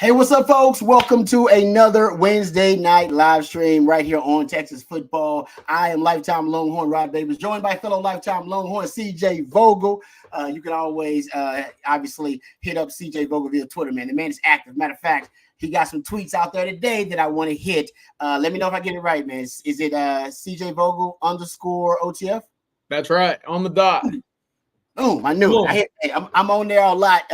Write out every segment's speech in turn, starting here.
Hey, what's up, folks? Welcome to another Wednesday night live stream right here on Texas football. I am lifetime Longhorn Rod Davis, joined by fellow lifetime Longhorn CJ Vogel. You can always obviously hit up CJ Vogel via Twitter, man. The man is active. Matter of fact, he got some tweets out there today that I want to hit. Let me know if I get it right, man. Is it CJ Vogel _OTF? That's right, on the dot. Oh, I knew it. I'm on there a lot,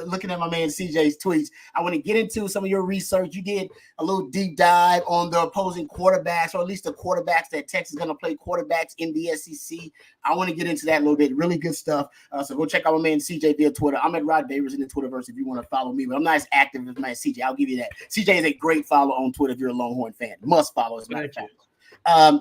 looking at my man CJ's tweets. I want to get into some of your research. You did a little deep dive on the opposing quarterbacks, or at least the quarterbacks that Texas is going to play quarterbacks in the SEC. I want to get into that a little bit. Really good stuff. So go check out my man CJ via Twitter. I'm at Rod Davis in the Twitterverse if you want to follow me, but I'm not as active as my CJ. I'll give you that. CJ is a great follow on Twitter if you're a Longhorn fan. Must follow, as a matter of fact.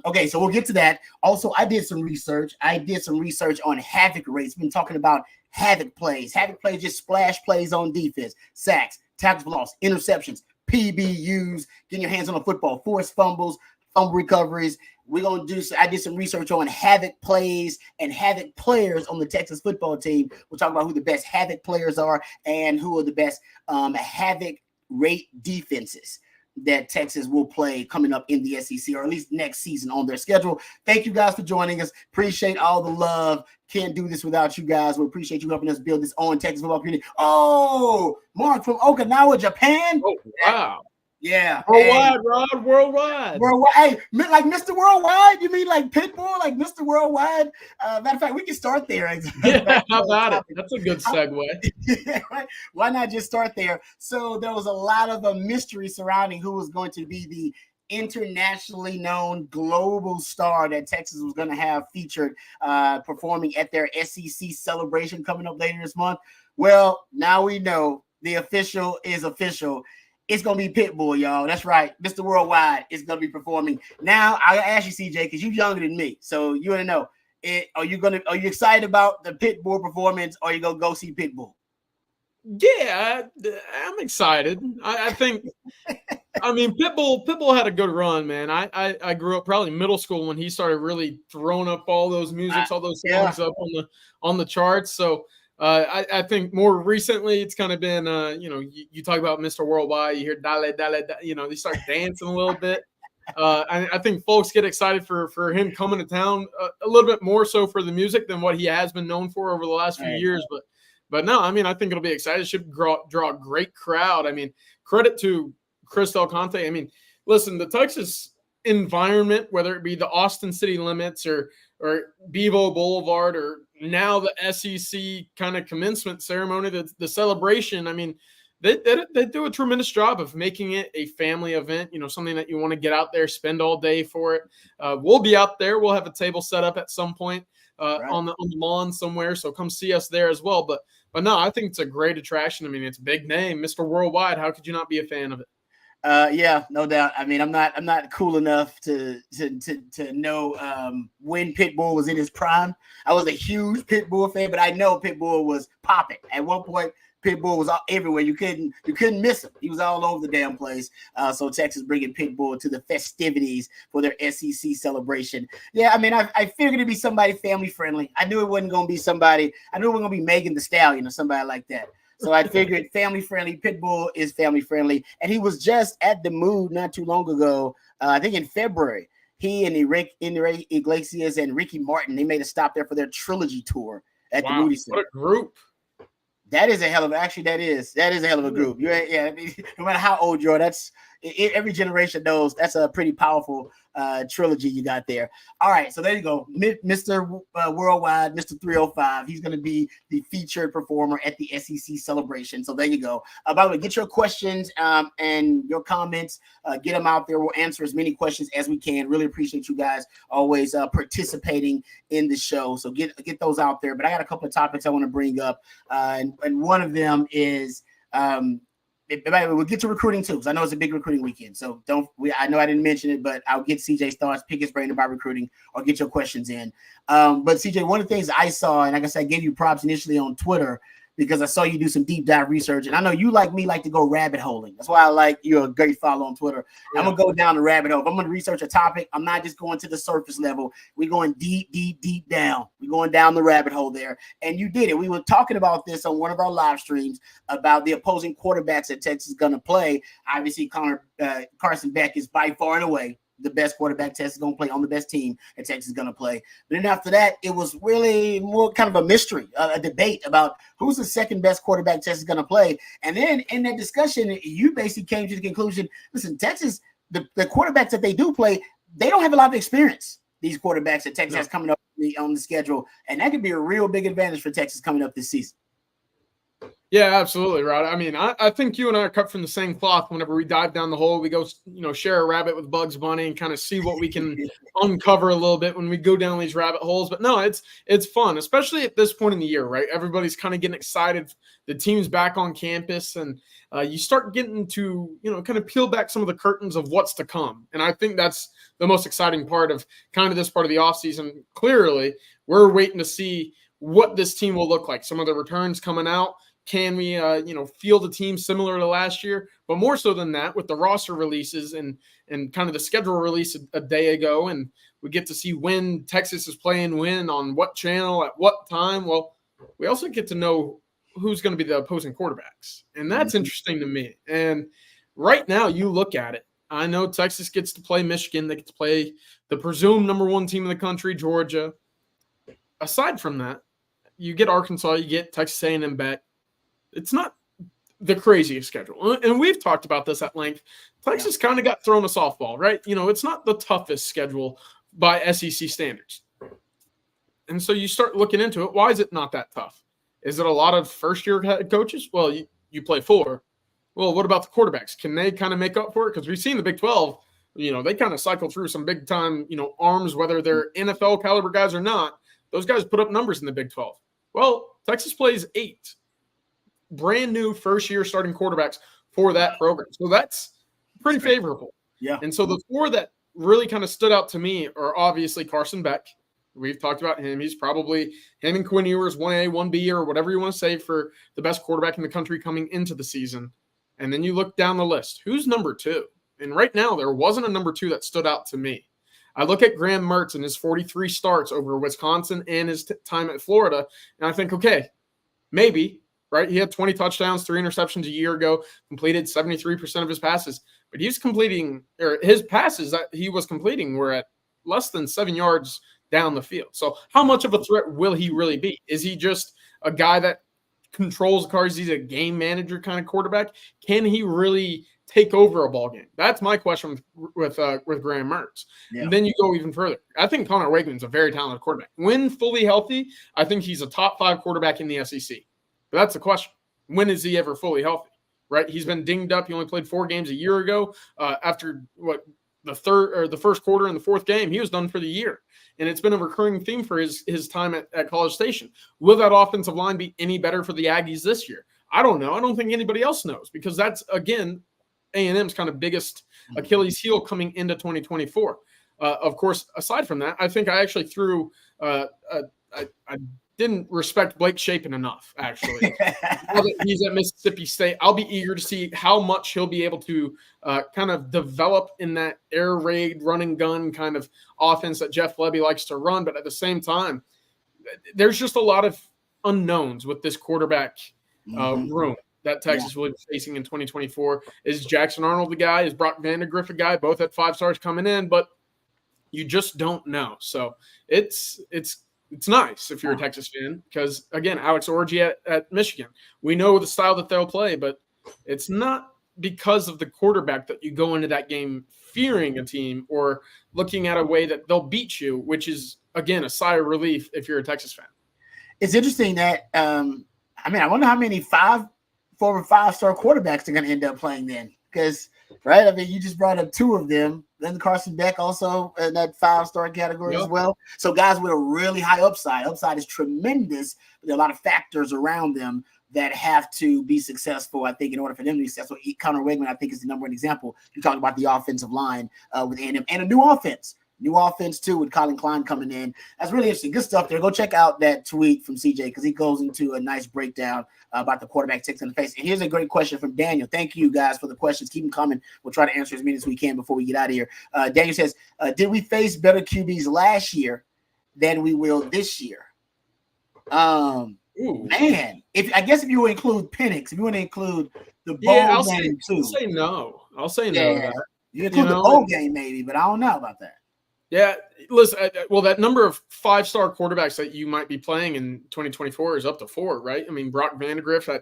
Okay, so we'll get to that. Also, I did some research. On havoc rates. Been talking about havoc plays. Havoc plays, just splash plays on defense. Sacks, tackles for loss, interceptions, PBUs, getting your hands on the football, forced fumbles, fumble recoveries. I did some research on havoc plays and havoc players on the Texas football team. We'll talk about who the best havoc players are and who are the best havoc rate defenses that Texas will play coming up in the SEC, or at least next season on their schedule. Thank you guys for joining us. Appreciate all the love. Can't do this without you guys. We appreciate you helping us build this own Texas football community. Oh, Mark from Okinawa, Japan. Oh, wow. Yeah. Worldwide, Rod. Worldwide. Hey, like Mr. Worldwide? You mean like Pitbull, like Mr. Worldwide? Matter of fact, we can start there. Yeah, how about it? That's a good segue. Yeah, right? Why not just start there? So there was a lot of a mystery surrounding who was going to be the internationally known global star that Texas was going to have featured performing at their SEC celebration coming up later this month. Well, now we know the official is official. It's going to be Pitbull, y'all. That's right. Mr. Worldwide is going to be performing. Now, I'll ask you, CJ, because you're younger than me. So you want to know, are you excited about the Pitbull performance, or are you going to go see Pitbull? Yeah, I'm excited. I think, Pitbull had a good run, man. I grew up probably middle school when he started really throwing up all those musics, all those songs up on the charts. So, I think more recently it's kind of been, you talk about Mr. Worldwide, you hear dale, they start dancing a little bit. I think folks get excited for him coming to town a little bit more so for the music than what he has been known for over the last few years. But no, I think it'll be exciting. It should draw a great crowd. Credit to Chris Del Conte. Listen, the Texas environment, whether it be the Austin city limits or Bevo Boulevard, or now the SEC kind of commencement ceremony, the celebration, they do a tremendous job of making it a family event, something that you want to get out there, spend all day for it. We'll be out there. We'll have a table set up at some point on the lawn somewhere, so come see us there as well. But no, I think it's a great attraction. It's a big name, Mr. Worldwide. How could you not be a fan of it? Yeah, no doubt. I'm not cool enough to know when Pitbull was in his prime. I was a huge Pitbull fan, but I know Pitbull was popping. At one point, Pitbull was everywhere. You couldn't miss him. He was all over the damn place. So Texas bringing Pitbull to the festivities for their SEC celebration. Yeah, I figured it'd be somebody family friendly. I knew it wasn't going to be somebody. I knew it wasn't going to be Megan Thee Stallion or somebody like that. So I figured family friendly. Pitbull is family friendly, and he was just at the Mood not too long ago. I think in February. He and Enrique Iglesias and Ricky Martin, they made a stop there for their trilogy tour at the Moody Center. What a group! That is a hell of a group. No matter how old you are, every generation knows that's a pretty powerful trilogy you got there. All right, so there you go, Mr. Worldwide, Mr. 305. He's going to be the featured performer at the SEC celebration. So there you go. By the way, get your questions and your comments. Get them out there. We'll answer as many questions as we can. Really appreciate you guys always participating in the show. So get those out there. But I got a couple of topics I want to bring up, and one of them is we'll get to recruiting too, because I know it's a big recruiting weekend. So I know I didn't mention it, but I'll get CJ's thoughts, pick his brain about recruiting, or get your questions in. But CJ, one of the things I saw, and like I said, I gave you props initially on Twitter, because I saw you do some deep dive research, and I know you like me like to go rabbit holing. That's why I like you're a great follow on Twitter. Yeah. I'm gonna go down the rabbit hole. If I'm gonna research a topic, I'm not just going to the surface level. We're going deep down. We're going down the rabbit hole there, and you did it. We were talking about this on one of our live streams about the opposing quarterbacks that Texas is gonna play. Obviously, Carson Beck is by far and away the best quarterback Texas is going to play on the best team that Texas is going to play. But then after that, it was really more kind of a mystery, a debate about who's the second best quarterback Texas is going to play. And then in that discussion, you basically came to the conclusion, listen, Texas, the quarterbacks that they do play, they don't have a lot of experience, these quarterbacks that Texas has coming up on the schedule. And that could be a real big advantage for Texas coming up this season. Yeah, absolutely, Rod. I mean, I think you and I are cut from the same cloth. Whenever we dive down the hole, we go, share a rabbit with Bugs Bunny and kind of see what we can uncover a little bit when we go down these rabbit holes. But no, it's fun, especially at this point in the year, right? Everybody's kind of getting excited. The team's back on campus, and you start getting to, kind of peel back some of the curtains of what's to come. And I think that's the most exciting part of kind of this part of the offseason. Clearly, we're waiting to see what this team will look like. Some of the returns coming out. Can we, field a team similar to last year? But more so than that, with the roster releases and kind of the schedule release a day ago, and we get to see when Texas is playing when, on what channel, at what time. Well, we also get to know who's going to be the opposing quarterbacks. And that's interesting to me. And right now, you look at it. I know Texas gets to play Michigan. They get to play the presumed number one team in the country, Georgia. Aside from that, you get Arkansas, you get Texas A&M back. It's not the craziest schedule. And we've talked about this at length. Texas kind of got thrown a softball, right? It's not the toughest schedule by SEC standards. And so you start looking into it. Why is it not that tough? Is it a lot of first-year head coaches? Well, you play 4. Well, what about the quarterbacks? Can they kind of make up for it? Because we've seen the Big 12, they kind of cycle through some big-time, arms, whether they're NFL caliber guys or not. Those guys put up numbers in the Big 12. Well, Texas plays 8 brand new first-year starting quarterbacks for that program. So that's pretty favorable. Yeah. And so the 4 that really kind of stood out to me are obviously Carson Beck. We've talked about him. He's probably him and Quinn Ewers, 1A, 1B, or whatever you want to say, for the best quarterback in the country coming into the season. And then you look down the list. Who's number 2? And right now, there wasn't a number 2 that stood out to me. I look at Graham Mertz and his 43 starts over Wisconsin and his time at Florida, and I think, okay, maybe, right? He had 20 touchdowns, 3 interceptions a year ago, completed 73% of his passes. But he's completing, or his passes that he was completing were at less than 7 yards down the field. So how much of a threat will he really be? Is he just a guy that controls the cards? He's a game manager kind of quarterback. Can he really take over a ball game? That's my question with Graham Mertz. Yeah. And then you go even further. I think Connor Wakeman's a very talented quarterback. When fully healthy, I think he's a top 5 quarterback in the SEC. But that's the question. When is he ever fully healthy? Right? He's been dinged up. He only played 4 games a year ago. After the first quarter and the 4th game, he was done for the year. And it's been a recurring theme for his time at College Station. Will that offensive line be any better for the Aggies this year? I don't know. I don't think anybody else knows, because that's, again, A&M's kind of biggest Achilles heel coming into 2024. Of course, aside from that, I think I actually threw I didn't respect Blake Shapen enough, actually. Now that he's at Mississippi State, I'll be eager to see how much he'll be able to kind of develop in that air raid, run and gun kind of offense that Jeff Lebby likes to run. But at the same time, there's just a lot of unknowns with this quarterback room that Texas will be facing in 2024. Is Jackson Arnold the guy? Is Brock Vandagriff a guy? Both at 5 stars coming in, but you just don't know. So it's nice if you're a Texas fan, because, again, Alex Orji at Michigan, we know the style that they'll play, but it's not because of the quarterback that you go into that game fearing a team or looking at a way that they'll beat you, which is, again, a sigh of relief if you're a Texas fan. It's interesting that I wonder how many 4 or 5-star quarterbacks are going to end up playing then, because, right, I mean, you just brought up 2 of them. Then Carson Beck also in that 5-star category as well. So guys with a really high upside. Upside is tremendous, but there are a lot of factors around them that have to be successful, I think, in order for them to be successful. Connor Wakeman, I think, is the number 1 example. You talked about the offensive line with A&M and a new offense. New offense too with Colin Klein coming in. That's really interesting. Good stuff there. Go check out that tweet from CJ because he goes into a nice breakdown about the quarterback ticks in the face. And here's a great question from Daniel. Thank you guys for the questions. Keep them coming. We'll try to answer as many as we can before we get out of here. Daniel says, did we face better QBs last year than we will this year? Man, if you would include Penix, if you want to include the bowl game too. I'll say no. I'll say no to that. You include the bowl game maybe, but I don't know about that. Yeah, listen, well, that number of 5-star quarterbacks that you might be playing in 2024 is up to 4, right? I mean, Brock Vandagriff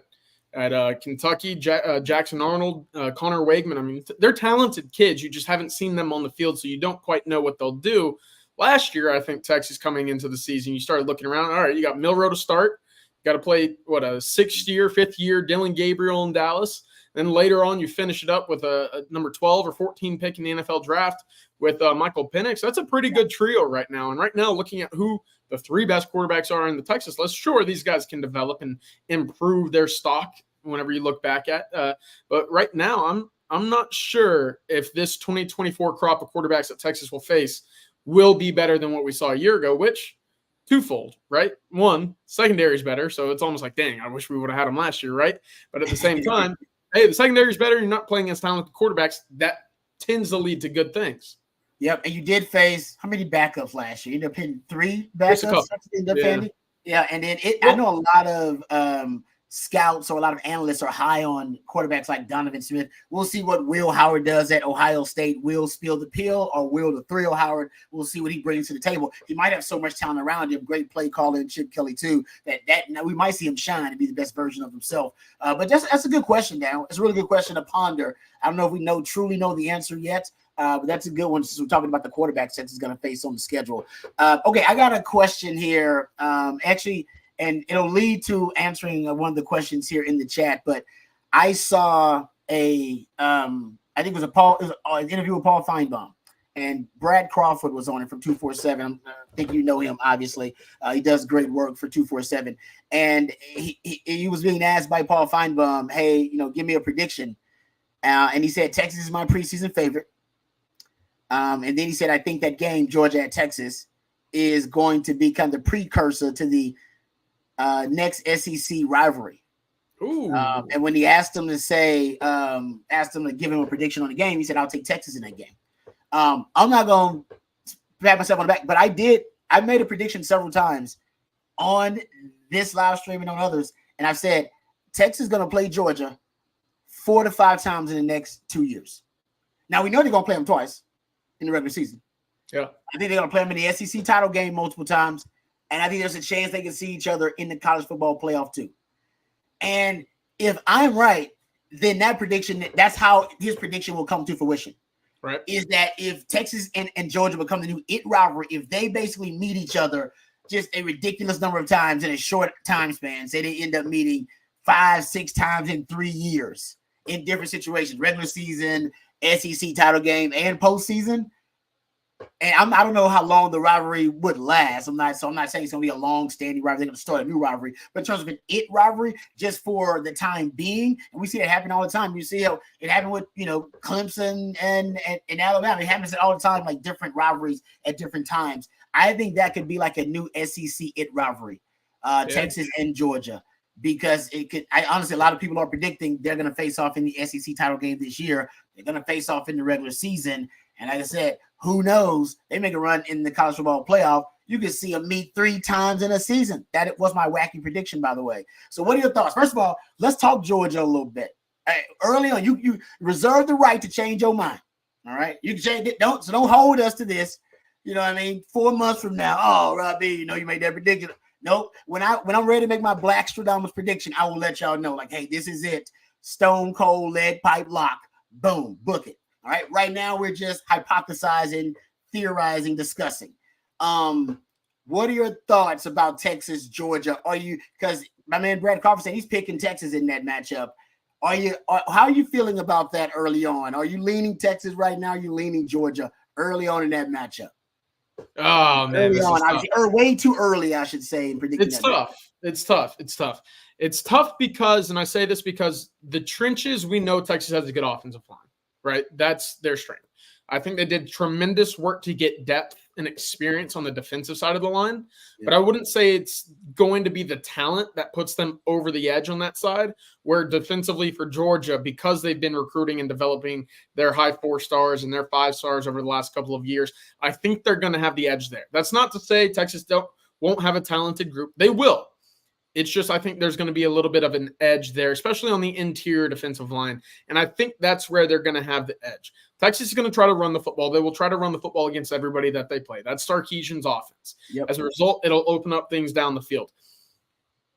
at Kentucky, Jackson Arnold, Connor Wakeman. I mean, they're talented kids. You just haven't seen them on the field, so you don't quite know what they'll do. Last year, I think Texas coming into the season, you started looking around. All right, you got Milroe to start. Got to play, a 6th-year, 5th-year Dylan Gabriel in Dallas. Then later on, you finish it up with a number 12 or 14 pick in the NFL draft with Michael Penix. That's a pretty good trio right now. And right now, looking at who the 3 best quarterbacks are in the Texas list, sure, these guys can develop and improve their stock whenever you look back at. But right now, I'm not sure if this 2024 crop of quarterbacks that Texas will face will be better than what we saw a year ago, which twofold, right? One, secondary is better. So it's almost like, dang, I wish we would have had them last year, right? But at the same time, hey, the secondary is better. You're not playing against talented quarterbacks. That tends to lead to good things. Yep, and you did face how many backups last year? You ended up hitting 3 backups. Yeah, and then I know a lot of scouts or a lot of analysts are high on quarterbacks like Donovan Smith. We'll see what Will Howard does at Ohio State. Will spill the pill or Will the thrill Howard? We'll see what he brings to the table. He might have so much talent around him. Great play caller and Chip Kelly too. That we might see him shine and be the best version of himself. But that's a good question, Dan. It's a really good question to ponder. I don't know if we truly know the answer yet. But that's a good one since we're talking about the quarterback Texas is going to face on the schedule. Okay, I got a question here. Actually, and it'll lead to answering one of the questions here in the chat. But I saw I think it was an interview with Paul Feinbaum, and Brad Crawford was on it from 247. I think you know him, obviously. He does great work for 247. And he was being asked by Paul Feinbaum, hey, give me a prediction. And he said, Texas is my preseason favorite. And then he said, I think that game, Georgia at Texas, is going to be kind of the precursor to the next SEC rivalry. And when he asked him to give him a prediction on the game, he said, I'll take Texas in that game. I'm not going to pat myself on the back, but I made a prediction several times on this live stream and on others. And I've said, Texas is going to play Georgia 4 to 5 times in the next 2 years. Now, we know they're going to play them twice in the regular season. Yeah. I think they're going to play them in the SEC title game multiple times. And I think there's a chance they can see each other in the college football playoff too. And if I'm right, then that's how his prediction will come to fruition. Right. Is that if Texas and Georgia become the new it rivalry, if they basically meet each other just a ridiculous number of times in a short time span, say they end up meeting 5-6 times in 3 years in different situations, regular season, SEC title game, and postseason. And I don't know how long the rivalry would last. I'm not saying it's going to be a long-standing rivalry. They're going to start a new rivalry. But in terms of an it rivalry, just for the time being, and we see it happen all the time. You see how it happened with, Clemson and Alabama. It happens all the time, like different rivalries at different times. I think that could be like a new SEC it rivalry, Texas and Georgia. Because honestly, a lot of people are predicting they're going to face off in the SEC title game this year. They're going to face off in the regular season. And like I said, who knows? They make a run in the college football playoff. You could see them meet 3 times in a season. That was my wacky prediction, by the way. So what are your thoughts? First of all, let's talk Georgia a little bit. Early on, you reserve the right to change your mind. All right? You can change it. Don't hold us to this. You know what I mean? 4 months from now, oh, Robbie, you made that prediction. Nope. When I'm ready to make my Black Stradamus prediction, I will let y'all know, like, hey, this is it. Stone cold lead pipe lock. Boom. Book it. All right. Right now, we're just hypothesizing, theorizing, discussing. What are your thoughts about Texas, Georgia? Because my man Brad Crawford said he's picking Texas in that matchup. How are you feeling about that early on? Are you leaning Texas right now? Are you leaning Georgia early on in that matchup? Oh man, way too early, I should say. In predicting it's tough. It's tough. It's tough because, and I say this because the trenches, we know Texas has a good offensive line, right? That's their strength. I think they did tremendous work to get depth and experience on the defensive side of the line, but I wouldn't say it's going to be the talent that puts them over the edge on that side, where defensively for Georgia, because they've been recruiting and developing their high 4-stars and their 5-stars over the last couple of years, I think they're going to have the edge there. That's not to say Texas won't have a talented group. They will. It's just I think there's going to be a little bit of an edge there, especially on the interior defensive line. And I think that's where they're going to have the edge. Texas is going to try to run the football. They will try to run the football against everybody that they play. That's Sarkisian's offense. Yep. As a result, it'll open up things down the field.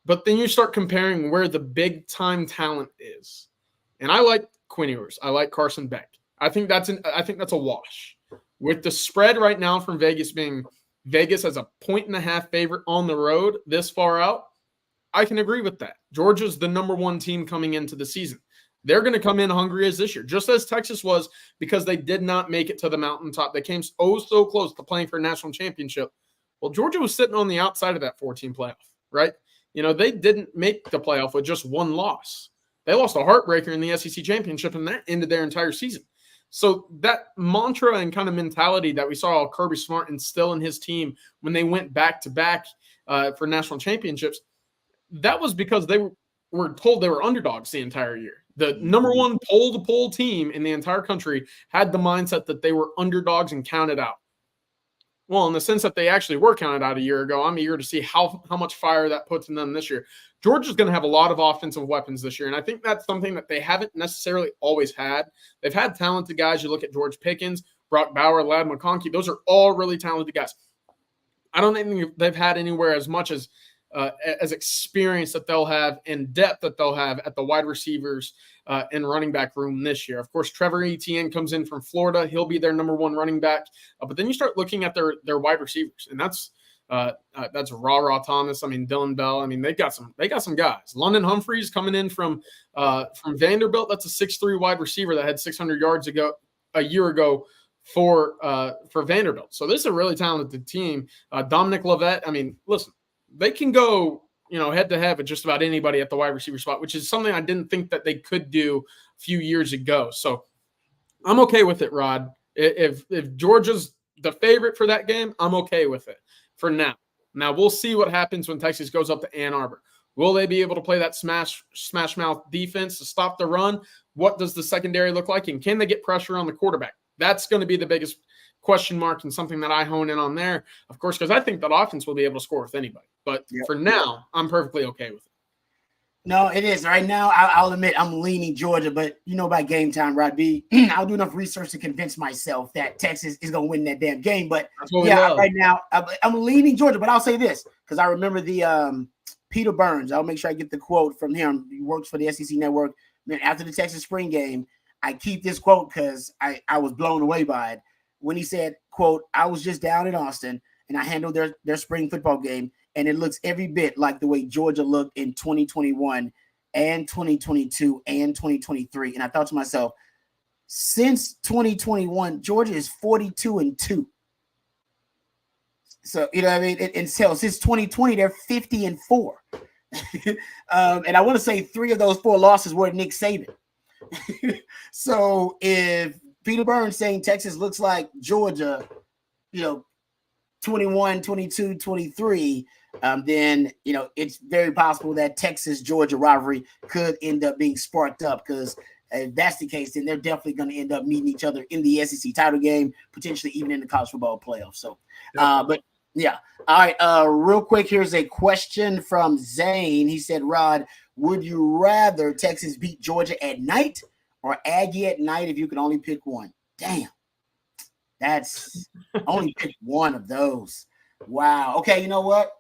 But then you start comparing where the big-time talent is. And I like Quinn Ewers. I like Carson Beck. I think that's a wash. With the spread right now from Vegas being Vegas as a 1.5 favorite on the road this far out, I can agree with that. Georgia's the number 1 team coming into the season. They're going to come in hungry as this year, just as Texas was, because they did not make it to the mountaintop. They came so close to playing for a national championship. Well, Georgia was sitting on the outside of that 4-team playoff, right? They didn't make the playoff with just 1 loss. They lost a heartbreaker in the SEC championship, and that ended their entire season. So that mantra and kind of mentality that we saw Kirby Smart instill in his team when they went back-to-back for national championships, that was because they were told they were underdogs the entire year. The number 1 pole-to-pole team in the entire country had the mindset that they were underdogs and counted out. Well, in the sense that they actually were counted out a year ago, I'm eager to see how much fire that puts in them this year. Georgia's going to have a lot of offensive weapons this year, and I think that's something that they haven't necessarily always had. They've had talented guys. You look at George Pickens, Brock Bauer, Ladd McConkey. Those are all really talented guys. I don't think they've had anywhere as much as experience that they'll have and depth that they'll have at the wide receivers and running back room this year. Of course, Trevor Etienne comes in from Florida. He'll be their number 1 running back. But then you start looking at their wide receivers, and that's Ra Thomas. I mean, Dylan Bell. I mean, they got some guys. London Humphreys coming in from Vanderbilt. That's a 6'3" wide receiver that had 600 yards a year ago for Vanderbilt. So this is a really talented team. Dominic Lovett. I mean, listen. They can go, head-to-head with just about anybody at the wide receiver spot, which is something I didn't think that they could do a few years ago. So I'm okay with it, Rod. If Georgia's the favorite for that game, I'm okay with it for now. Now, we'll see what happens when Texas goes up to Ann Arbor. Will they be able to play that smash mouth defense to stop the run? What does the secondary look like? And can they get pressure on the quarterback? That's going to be the biggest question mark and something that I hone in on there, of course, because I think that offense will be able to score with anybody. But for now, I'm perfectly okay with it. No, it is. Right now, I'll admit I'm leaning Georgia, but by game time, Rod B, I'll do enough research to convince myself that Texas is going to win that damn game. But right now, I'm leaning Georgia. But I'll say this, because I remember the Peter Burns. I'll make sure I get the quote from him. He works for the SEC Network. Man, after the Texas spring game, I keep this quote because I was blown away by it. When he said, quote, "I was just down in Austin and I handled their spring football game, and it looks every bit like the way Georgia looked in 2021 and 2022 and 2023. And I thought to myself, since 2021, Georgia is 42-2. So, what I mean? And so since 2020, they're 50-4. And I want to say 3 of those 4 losses were Nick Saban. So if Peter Burns saying Texas looks like Georgia, 21, 22, 23, then, it's very possible that Texas-Georgia rivalry could end up being sparked up, because if that's the case, then they're definitely going to end up meeting each other in the SEC title game, potentially even in the college football playoffs. So, but yeah. All right. Real quick, here's a question from Zane. He said, Rod, would you rather Texas beat Georgia at night or Aggie at night if you could only pick one? Damn. That's only pick one of those. Wow. Okay, you know what?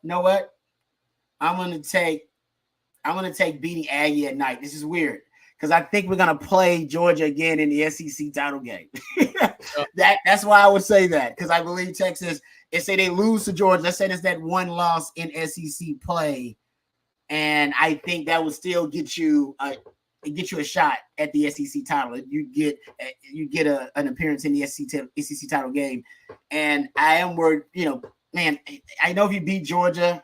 I'm gonna take beating Aggie at night. This is weird because I think we're gonna play Georgia again in the SEC title game. That's why I would say that, because I believe Texas, if say they lose to Georgia, let's say there's that one loss in SEC play, and I think that would still get you a shot at the SEC title. You get an appearance in the SEC title game, and I am worried. Man, I know if you beat Georgia,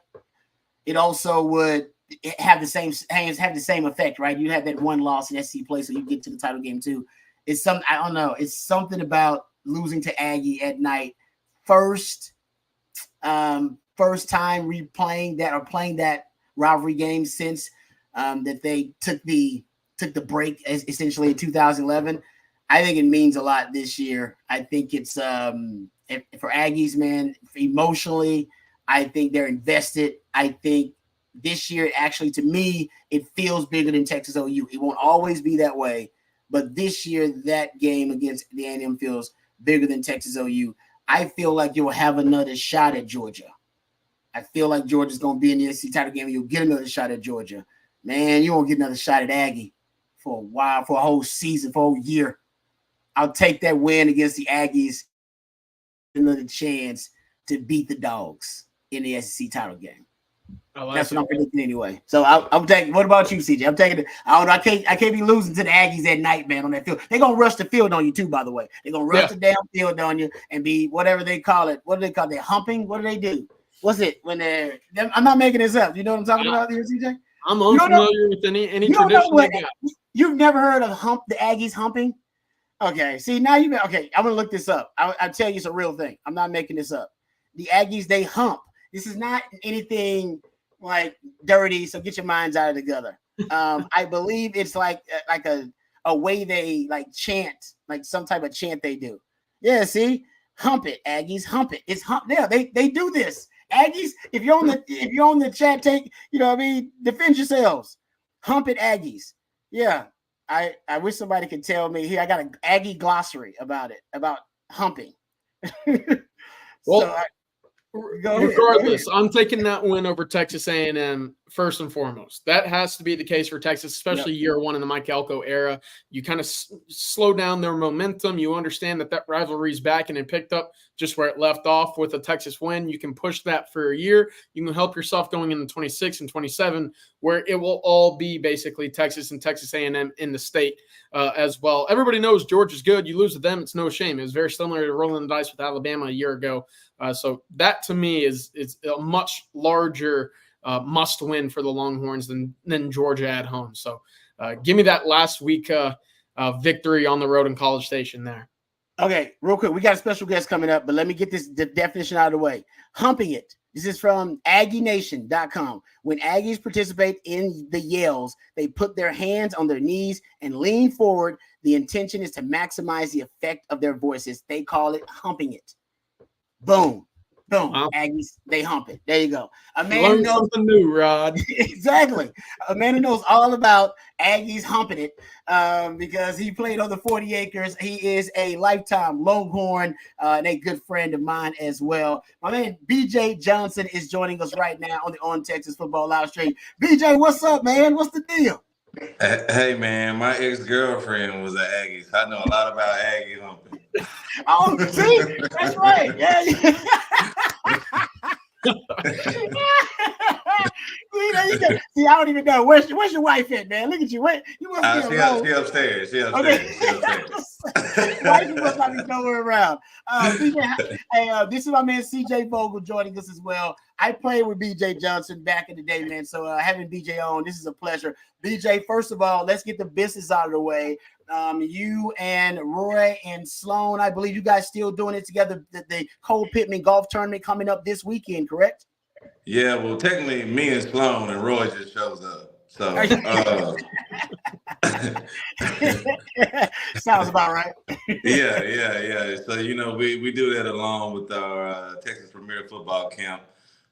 it also would have the same effect, right? You have that one loss in SEC play, so you get to the title game too. I don't know. It's something about losing to Aggie at night. First time replaying that or playing that rivalry game since that they took the break essentially in 2011. I think it means a lot this year. I think it's for Aggies, man, emotionally, I think they're invested. I think this year, actually, to me, it feels bigger than Texas OU. It won't always be that way, but this year, that game against the A&M feels bigger than Texas OU. I feel like you'll have another shot at Georgia. I feel like Georgia's going to be in the SEC title game, and you'll get another shot at Georgia. Man, you won't get another shot at Aggie for a while, for a whole season, for a whole year. I'll take that win against the Aggies, another chance to beat the Dogs in the SEC title game. That's what I'm predicting anyway. So I'm taking. What about you, CJ? I'm taking it. I don't know. I can't be losing to the Aggies at night, man. On that field, they're gonna rush the field on you too. By the way, they're gonna rush the damn field on you and be whatever they call it. What do they call it? They're humping. What do they do? What's it when they're? I'm not making this up. You know what I'm talking about here, CJ? I'm unfamiliar with any tradition they got. You've never heard of the Aggies humping? Okay. See, now you okay. I'm gonna look this up. I'll tell you it's a real thing. I'm not making this up. The Aggies, they hump. This is not anything like dirty, so get your minds out of together. I believe it's like a way they like chant, like some type of chant they do. Yeah, see, hump it, Aggies, hump it. It's hump. Yeah, they do this. Aggies, if you're on the chat, take defend yourselves. Hump it, Aggies. Yeah, I wish somebody could tell me here. I got an Aggie glossary about humping. Well. Regardless, I'm taking that win over Texas A&M first and foremost. That has to be the case for Texas, especially year one in the Mike Elko era. You kind of slow down their momentum. You understand that rivalry is back and it picked up just where it left off with a Texas win. You can push that for a year. You can help yourself going into 26 and 27, where it will all be basically Texas and Texas A&M in the state as well. Everybody knows Georgia's good. You lose to them, it's no shame. It was very similar to rolling the dice with Alabama a year ago. So that to me is a much larger must win for the Longhorns than Georgia at home. So give me that last week victory on the road in College Station there. Okay, real quick. We got a special guest coming up, but let me get this definition out of the way. Humping it. This is from AggieNation.com. When Aggies participate in the yells, they put their hands on their knees and lean forward. The intention is to maximize the effect of their voices. They call it humping it. Boom. Wow. Aggies, they hump it. There you go. A man who knows something new, Rod. Exactly. A man who knows all about Aggies humping it because he played on the 40 acres. He is a lifetime Longhorn and a good friend of mine as well. My man BJ Johnson is joining us right now on the On Texas Football Live Stream. BJ, what's up, man? What's the deal? Hey, man, my ex-girlfriend was an Aggie. So I know a lot about Aggie humping. Oh, see? That's right. Yeah. See, I don't even know. Where's your wife at, man? Look at you. You must be alone. She upstairs. She upstairs. Okay. She upstairs. Wife must not be nowhere around. BJ, this is my man CJ Vogel joining us as well. I played with BJ Johnson back in the day, man. So having BJ on, this is a pleasure. BJ, first of all, let's get the business out of the way. You and Roy and Sloan, I believe you guys still doing it together. The Cole Pittman golf tournament coming up this weekend, correct? Yeah, well, technically, me and Sloan and Roy just shows up. So sounds about right. Yeah. So we do that along with our Texas Premier Football Camp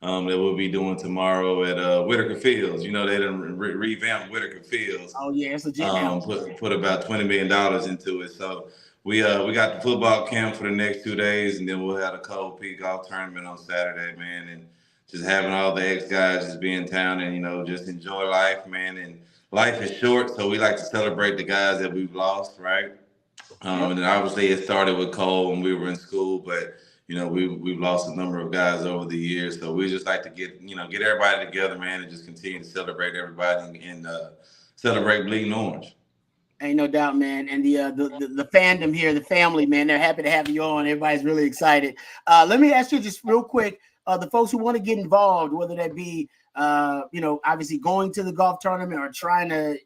that we'll be doing tomorrow at Whitaker Fields. They done revamped Whitaker Fields. Oh yeah, it's a gym house. Put about $20 million into it. So we got the football camp for the next 2 days, and then we'll have the Cold Peak Golf Tournament on Saturday, man. And just having all the ex-guys just be in town and, just enjoy life, man. And life is short, so we like to celebrate the guys that we've lost, right? And then obviously it started with Cole when we were in school, but, we've lost a number of guys over the years. So we just like to get everybody together, man, and just continue to celebrate everybody and celebrate Bleeding Orange. Ain't no doubt, man. And the fandom here, the family, man, they're happy to have you on. Everybody's really excited. Let me ask you just real quick. the folks who want to get involved, whether that be obviously going to the golf tournament or trying to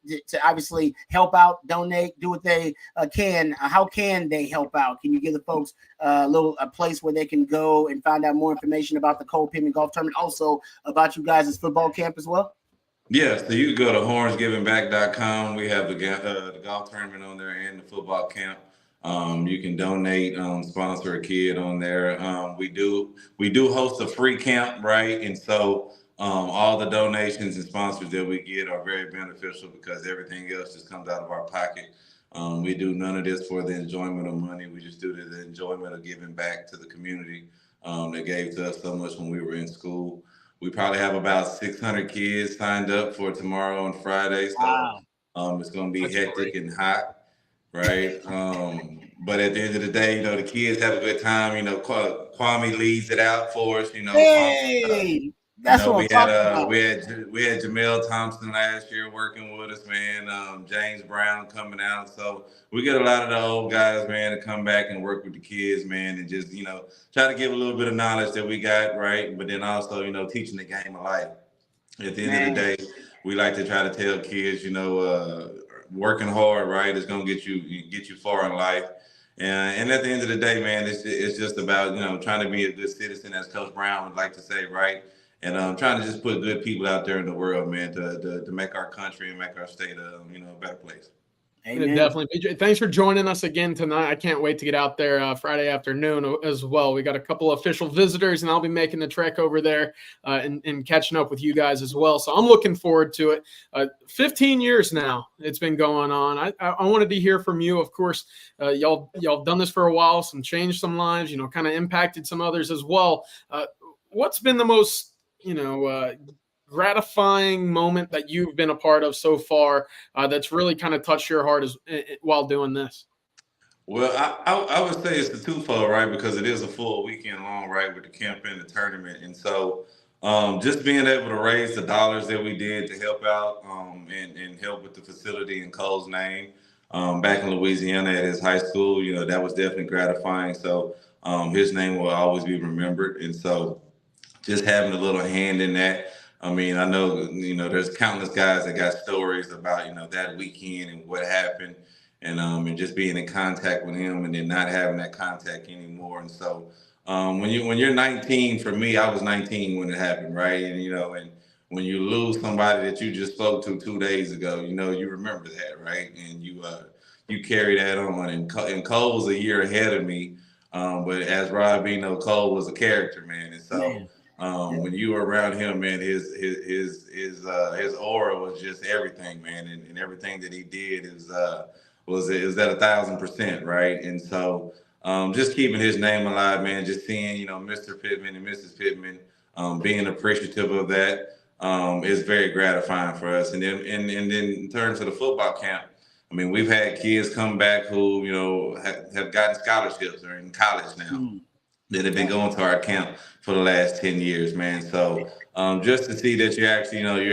obviously help out, donate, do what they can. How can they help out? Can you give the folks a place where they can go and find out more information about the Cole Pittman Golf Tournament, also about you guys' football camp as well? Yeah, so you can go to hornsgivingback.com. We have the golf tournament on there and the football camp. You can donate, sponsor a kid on there. We do host a free camp, right? And so all the donations and sponsors that we get are very beneficial because everything else just comes out of our pocket. We do none of this for the enjoyment of money. We just do the enjoyment of giving back to the community that gave to us so much when we were in school. We probably have about 600 kids signed up for tomorrow and Friday. So Wow. It's going to be hectic and hot, right? But at the end of the day, the kids have a good time. Kwame leads it out for us. Hey, that's what I'm talking about. We had Jamel Thompson last year working with us, man. James Brown coming out. So we get a lot of the old guys, man, to come back and work with the kids, man, and just, try to give a little bit of knowledge that we got, right? But then also, teaching the game of life. At the end of the day, we like to try to tell kids, working hard, right, is going to get you far in life. And at the end of the day, man, it's just about, trying to be a good citizen, as Coach Brown would like to say, right? And trying to just put good people out there in the world, man, to make our country and make our state a better place. Amen. Definitely. BJ, thanks for joining us again tonight. I can't wait to get out there Friday afternoon as well. We got a couple of official visitors, and I'll be making the trek over there and catching up with you guys as well. So I'm looking forward to it. 15 years now it's been going on. I wanted to hear from you. Of course, y'all done this for a while, some changed some lives, kind of impacted some others as well. What's been the most gratifying moment that you've been a part of so far that's really kind of touched your heart while doing this? Well, I would say it's the twofold, right? Because it is a full weekend long, right, with the camp and the tournament. And so just being able to raise the dollars that we did to help out and help with the facility in Cole's name back in Louisiana at his high school, that was definitely gratifying. So his name will always be remembered. And so just having a little hand in that. I mean, I know, there's countless guys that got stories about, that weekend and what happened and just being in contact with him and then not having that contact anymore. And so when you're 19, for me, I was 19 when it happened, right? And, and when you lose somebody that you just spoke to 2 days ago, you remember that, right? And you carry that on. And Cole's a year ahead of me. But as Robbie, Cole was a character, man. And so when you were around him, man, his aura was just everything, man, and everything that he did was at 1,000%, right? And so just keeping his name alive, man, just seeing Mr. Pittman and Mrs. Pittman being appreciative of that is very gratifying for us. And then in terms of the football camp, I mean, we've had kids come back who have gotten scholarships or in college now. That have been going to our camp for the last 10 years, man. So just to see that you're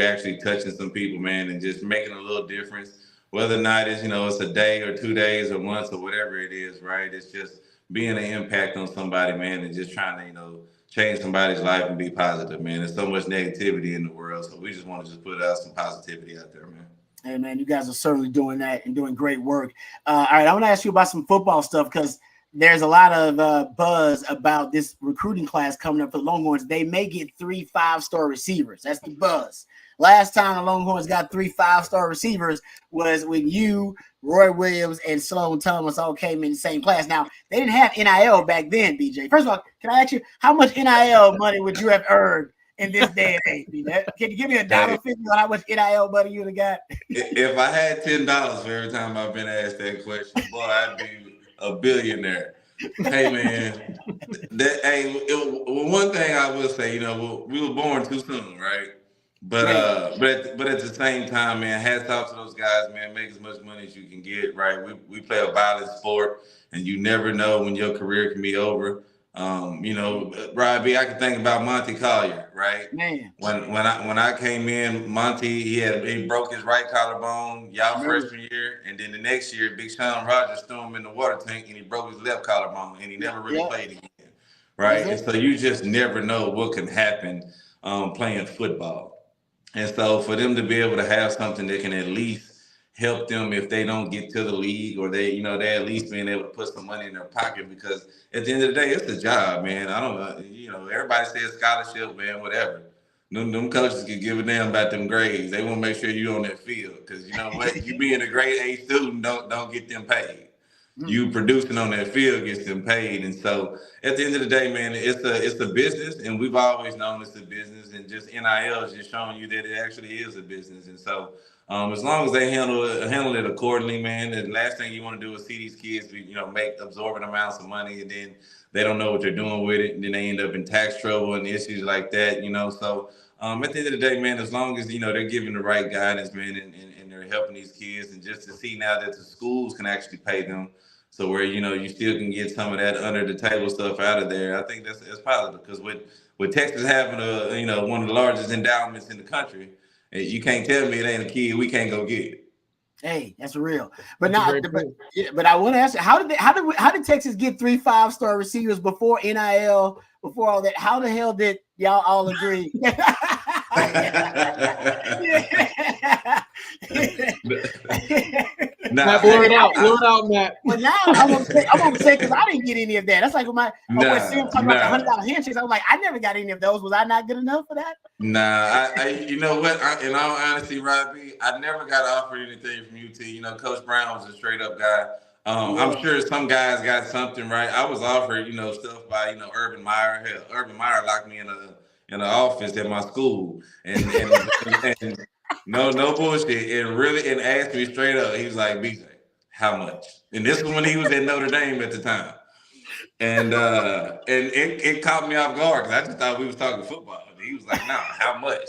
actually touching some people, man, and just making a little difference, whether or not it's, it's a day or 2 days or months or whatever it is, right? It's just being an impact on somebody, man, and just trying to, change somebody's life and be positive, man. There's so much negativity in the world. So we just want to just put out some positivity out there, man. Hey, man, you guys are certainly doing that and doing great work. All right, I want to ask you about some football stuff because there's a lot of buzz about this recruiting class coming up for the Longhorns. They may get 3 5-star receivers. That's the buzz. Last time the Longhorns got 3 5-star receivers was when you, Roy Williams, and Sloan Thomas all came in the same class. Now, they didn't have NIL back then, BJ. First of all, can I ask you, how much NIL money would you have earned in this day and age, BJ? Can you give me $1.50 on how much NIL money you would have got? If I had $10 for every time I've been asked that question, boy, I'd be a billionaire. Hey, man. One thing I will say, we were born too soon, right? But at the same time, man, hats off to those guys, man. Make as much money as you can get, right? We play a violent sport, and you never know when your career can be over. Robbie, I can think about Monty Collier, right? Man. When I came in, Monty, he broke his right collarbone, freshman year, and then the next year, Big Sean Rogers threw him in the water tank and he broke his left collarbone and he never really played again. right? And so you just never know what can happen playing football. And so for them to be able to have something that can at least help them if they don't get to the league, or they at least being able to put some money in their pocket, because at the end of the day, it's a job, man. I don't know, everybody says scholarship, man, whatever. Them coaches can give a damn about them grades. They want to make sure you're on that field, because you know what, you being a grade A student don't get them paid. You producing on that field gets them paid. And so at the end of the day, man, it's a business, and we've always known it's a business, and just NIL is just showing you that it actually is a business. And so as long as they handle it accordingly, man, the last thing you want to do is see these kids, make absorbent amounts of money, and then they don't know what they're doing with it, and then they end up in tax trouble and issues like that, So at the end of the day, man, as long as they're giving the right guidance, man, and they're helping these kids, and just to see now that the schools can actually pay them, so where you still can get some of that under the table stuff out of there, I think that's positive. Because with Texas having one of the largest endowments in the country, you can't tell me it ain't a kid we can't go get. Hey, that's real. But but I want to ask you, how did Texas get 3 5-star receivers before NIL, before all that? How the hell did y'all all agree? Matt, blur it out, Matt. But now I'm upset because I didn't get any of that. That's like when my talking about the $100 handshakes. I was like, I never got any of those. Was I not good enough for that? Nah, you know what? In all honesty, Robbie, I never got offered anything from UT. Coach Brown was a straight up guy. I'm sure some guys got something, right? I was offered, stuff by, Urban Meyer. Hell, Urban Meyer locked me in an office at my school, and no bullshit, and asked me straight up. He was like, BJ, how much? And this was when he was at Notre Dame at the time, and it caught me off guard because I just thought we was talking football. And he was like, no, how much?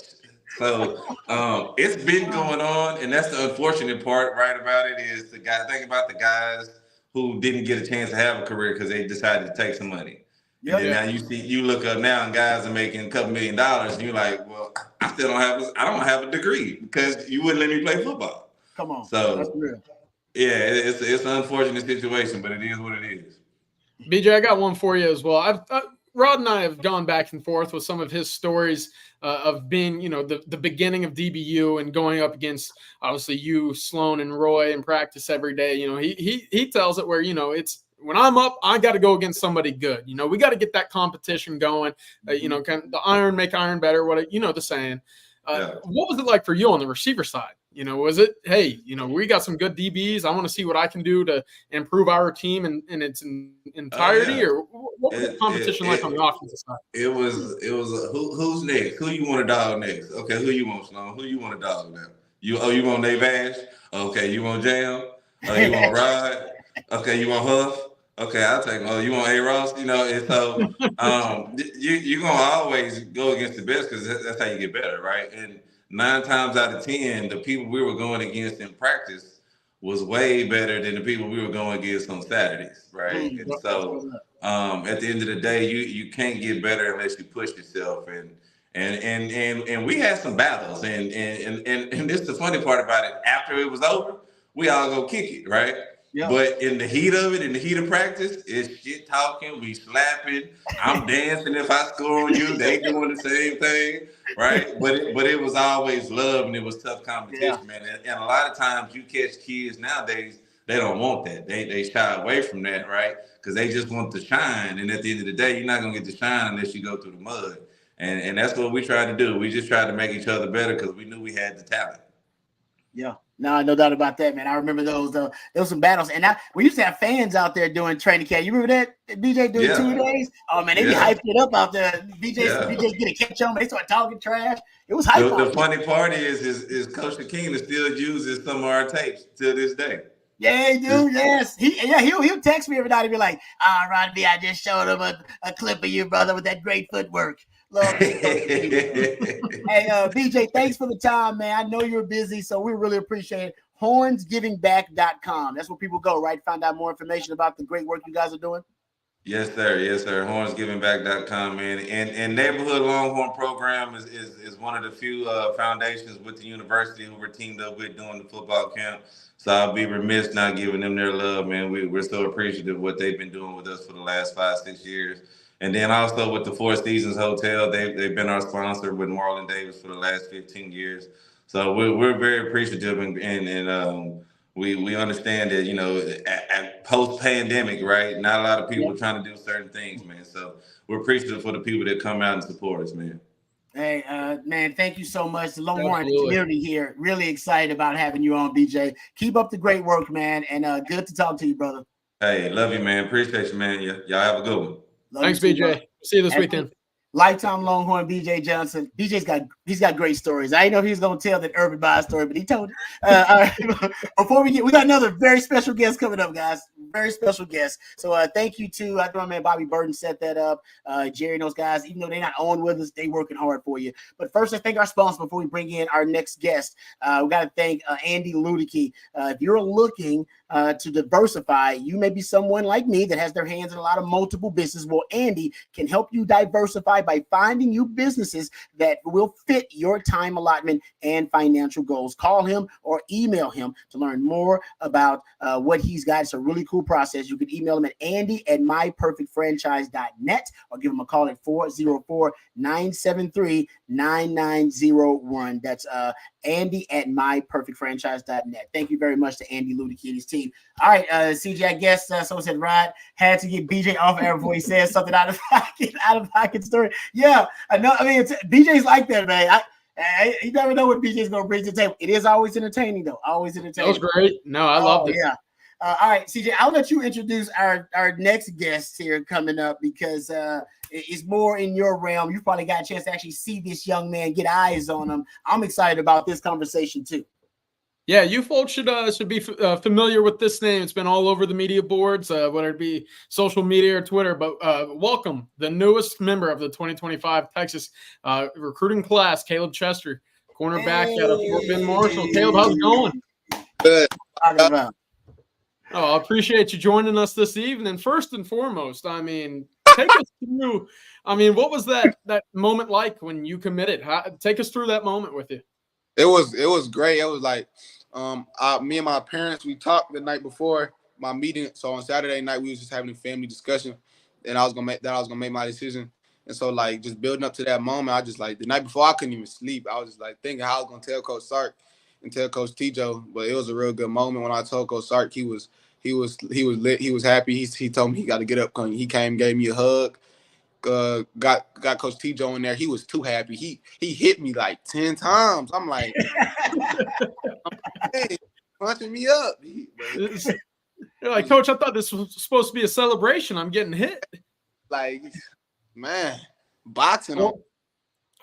So it's been going on, and that's the unfortunate part, right, about it is think about the guys who didn't get a chance to have a career because they decided to take some money. And then now you look up now and guys are making a couple $1 million, and you're like, well, I don't have a degree because you wouldn't let me play football. Come on, so that's real. Yeah, it's an unfortunate situation, but it is what it is. BJ, I got one for you as well. Rod and I have gone back and forth with some of his stories of being, the beginning of DBU and going up against obviously you, Sloan, and Roy in practice every day. He tells it where it's. When I'm up, I got to go against somebody good. We got to get that competition going. Kind of the iron make iron better. The saying. What was it like for you on the receiver side? Was it, hey, we got some good DBs. I want to see what I can do to improve our team in its entirety. Or what was the competition like on the offensive side? It was who's next? Who you want to dog next? Okay, who you want, Sloan? Who you want to dog now? You want Dave Ash? Okay, you want Jam? You want Rod? Okay, you want Huff? Okay, I'll take them. Oh, you want A. Ross? And so you're going to always go against the best because that's how you get better, right? And 9 times out of 10, the people we were going against in practice was way better than the people we were going against on Saturdays, right? And so at the end of the day, you can't get better unless you push yourself. And we had some battles. And this is the funny part about it. After it was over, we all go kick it, right? Yeah. But in the heat of it, in the heat of practice, it's shit talking, we slapping. I'm dancing if I score on you. They doing the same thing, right? But it was always love, and it was tough competition, man. And a lot of times you catch kids nowadays, they don't want that. They shy away from that, right? Because they just want to shine. And at the end of the day, you're not gonna get to shine unless you go through the mud. And that's what we tried to do. We just tried to make each other better because we knew we had the talent. Yeah. No doubt about that, man. I remember those. There was some battles, and we used to have fans out there doing training camp. You remember that, BJ, doing 2 days? Oh man, they be hyping it up out there. BJ get a catch on, they start talking trash. It was hype. The funny part is Coach King still uses some of our tapes to this day. Yeah, he do. Yes, he'll text me every night and be like, Ron B, I just showed him a clip of you, brother, with that great footwork. Love it. Hey, BJ, thanks for the time, man. I know you're busy, so we really appreciate it. hornsgivingback.com. That's where people go, right? Find out more information about the great work you guys are doing. Yes, sir. hornsgivingback.com, man. And Neighborhood Longhorn program is one of the few foundations with the university who we're teamed up with doing the football camp. So I'll be remiss not giving them their love, man. We're so appreciative of what they've been doing with us for the last 5-6 years. And then also with the Four Seasons Hotel, they've been our sponsor with Marlon Davis for the last 15 years. So we're very appreciative, and we understand that, at post pandemic, right? Not a lot of people are trying to do certain things, man. So we're appreciative for the people that come out and support us, man. Hey, man, thank you so much. The Longhorn community here, really excited about having you on, BJ. Keep up the great work, man, and good to talk to you, brother. Hey, love you, man. Appreciate you, man. Y'all have a good one. Thanks, BJ. Brother. See you this weekend. Lifetime Longhorn BJ Johnson. He's got great stories. I didn't know if he was gonna tell that Urban Meyer story, but he told it. All right. Before we got another very special guest coming up, guys. Very special guest. So thank you to I think my man Bobby Burton set that up. Jerry and those guys, even though they're not on with us, they working hard for you. But first, let's thank our sponsor before we bring in our next guest. We got to thank Andy Ludicky. If you're looking to diversify, you may be someone like me that has their hands in a lot of multiple businesses. Well, Andy can help you diversify by finding you businesses that will fit your time allotment and financial goals. Call him or email him to learn more about what he's got. It's a really cool process. You can email him at andy@myperfectfranchise.net or give him a call at 404-973-9901. That's Andy@myperfectfranchise.net. Thank you very much to Andy Ludicky and his team. All right, CJ, I guess someone said Rod had to get BJ off air before he says something out of pocket story. Yeah, I know. I mean, BJ's like that, man. You never know what BJ's going to bring to the table. It is always entertaining, though. Always entertaining. That was great. No, I loved it. Yeah. All right, CJ, I'll let you introduce our next guest here coming up because it's more in your realm. You probably got a chance to actually see this young man, get eyes on him. I'm excited about this conversation too. Yeah, you folks should be familiar with this name. It's been all over the media boards, whether it be social media or Twitter. But welcome the newest member of the 2025 Texas recruiting class, Caleb Chester, cornerback out of Fort Bend Marshall. Caleb, how's it going? Good. Oh, I appreciate you joining us this evening. First and foremost, I mean, take us through. I mean, what was that moment like when you committed? Take us through that moment with you. It was great. It was like, me and my parents, we talked the night before my meeting. So on Saturday night, we was just having a family discussion, and I was gonna make my decision. And so like just building up to that moment, I just like the night before I couldn't even sleep. I was just like thinking how I was gonna tell Coach Sark and tell Coach Tijo. But it was a real good moment when I told Coach Sark. He was lit. He was happy. He told me he got to get up. He came, gave me a hug. Got Coach Tijo in there. He was too happy. He hit me like 10 times. I'm like, hey, punching me up. You're like, Coach, I thought this was supposed to be a celebration. I'm getting hit. Like, man, boxing. Well,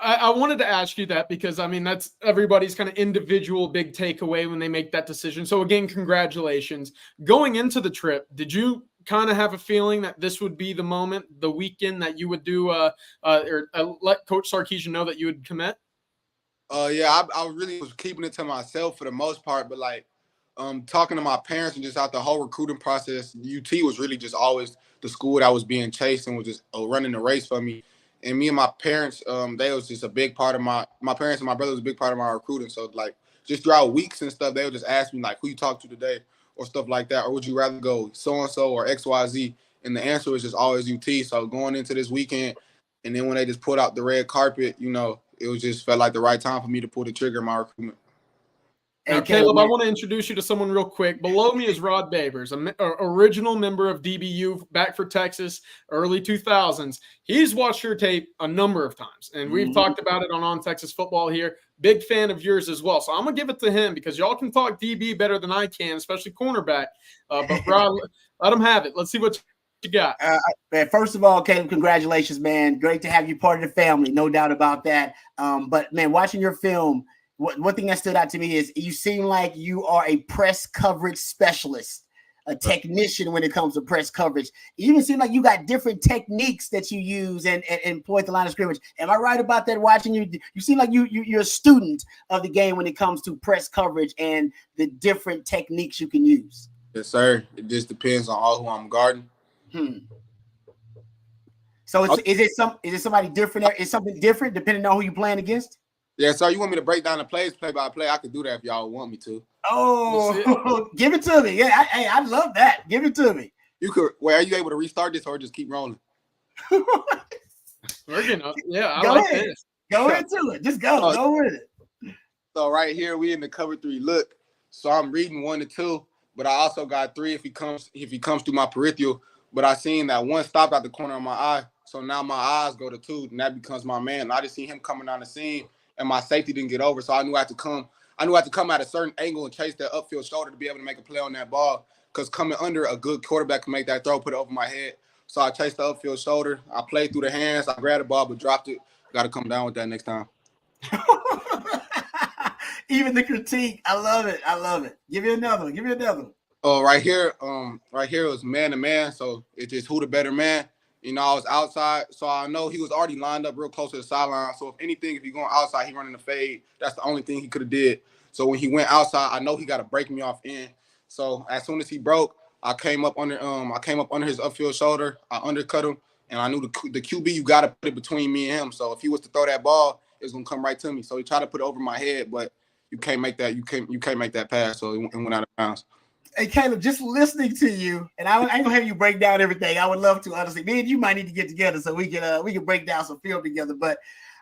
I wanted to ask you that because, I mean, that's everybody's kind of individual big takeaway when they make that decision. So, again, congratulations. Going into the trip, did you kind of have a feeling that this would be the moment, the weekend that you would do or let Coach Sarkisian know that you would commit? Yeah, I really was keeping it to myself for the most part. But, like, talking to my parents and just out the whole recruiting process, UT was really just always the school that was being chased and was just running the race for me. And me and my parents, they was just a big part of my parents and my brother was a big part of my recruiting. So, like, just throughout weeks and stuff, they would just ask me, like, who you talk to today or stuff like that. Or would you rather go so-and-so or XYZ? And the answer was just always UT. So going into this weekend, and then when they just put out the red carpet, you know, it was just felt like the right time for me to pull the trigger in my recruitment. Now, Caleb, I want to introduce you to someone real quick. Below me is Rod Babers, an original member of DBU back for Texas, early 2000s. He's watched your tape a number of times, and we've talked about it on Texas Football here. Big fan of yours as well. So I'm going to give it to him because y'all can talk DB better than I can, especially cornerback. But, Rod, let him have it. Let's see what you got. Man, first of all, Caleb, congratulations, man. Great to have you part of the family, no doubt about that. But, man, watching your film, one thing that stood out to me is you seem like you are a press coverage specialist, a technician when it comes to press coverage. You even seem like you got different techniques that you use and employ at the line of scrimmage. Am I right about that? Watching you, you seem like you're a student of the game when it comes to press coverage and the different techniques you can use. Yes, sir. It just depends on all who I'm guarding. So is it somebody different? Is something different depending on who you're playing against? Yeah, so you want me to break down the plays play by play? I could do that if y'all want me to. Oh, give it to me. Yeah, I love that. Give it to me. You could. Wait, are you able to restart this or just keep rolling? We're gonna, I go like ahead. this. Go into it. Just go. Go with it. So right here, we in the cover 3 look. So I'm reading 1 to 2, but I also got 3 if he comes through my peripheral. But I seen that 1 stopped out the corner of my eye. So now my eyes go to 2, and that becomes my man. And I just seen him coming on the scene, and my safety didn't get over. So I knew I had to come at a certain angle and chase that upfield shoulder to be able to make a play on that ball. Because coming under, a good quarterback can make that throw, put it over my head. So I chased the upfield shoulder. I played through the hands. I grabbed the ball, but dropped it. Got to come down with that next time. Even the critique, I love it. I love it. Give me another one. Right here it was man to man, so it's just who the better man. You know, I was outside, so I know he was already lined up real close to the sideline. So if anything, if he's going outside, he running the fade. That's the only thing he could have did. So when he went outside, I know he got to break me off in. So as soon as he broke, I came up under his upfield shoulder. I undercut him, and I knew the QB, you got to put it between me and him. So if he was to throw that ball, it was gonna come right to me. So he tried to put it over my head, but you can't make that. You can't make that pass. So it went out of bounds. Hey, Caleb, just listening to you, and I ain't gonna have you break down everything. I would love to, honestly. Me and you might need to get together so we can break down some film together. But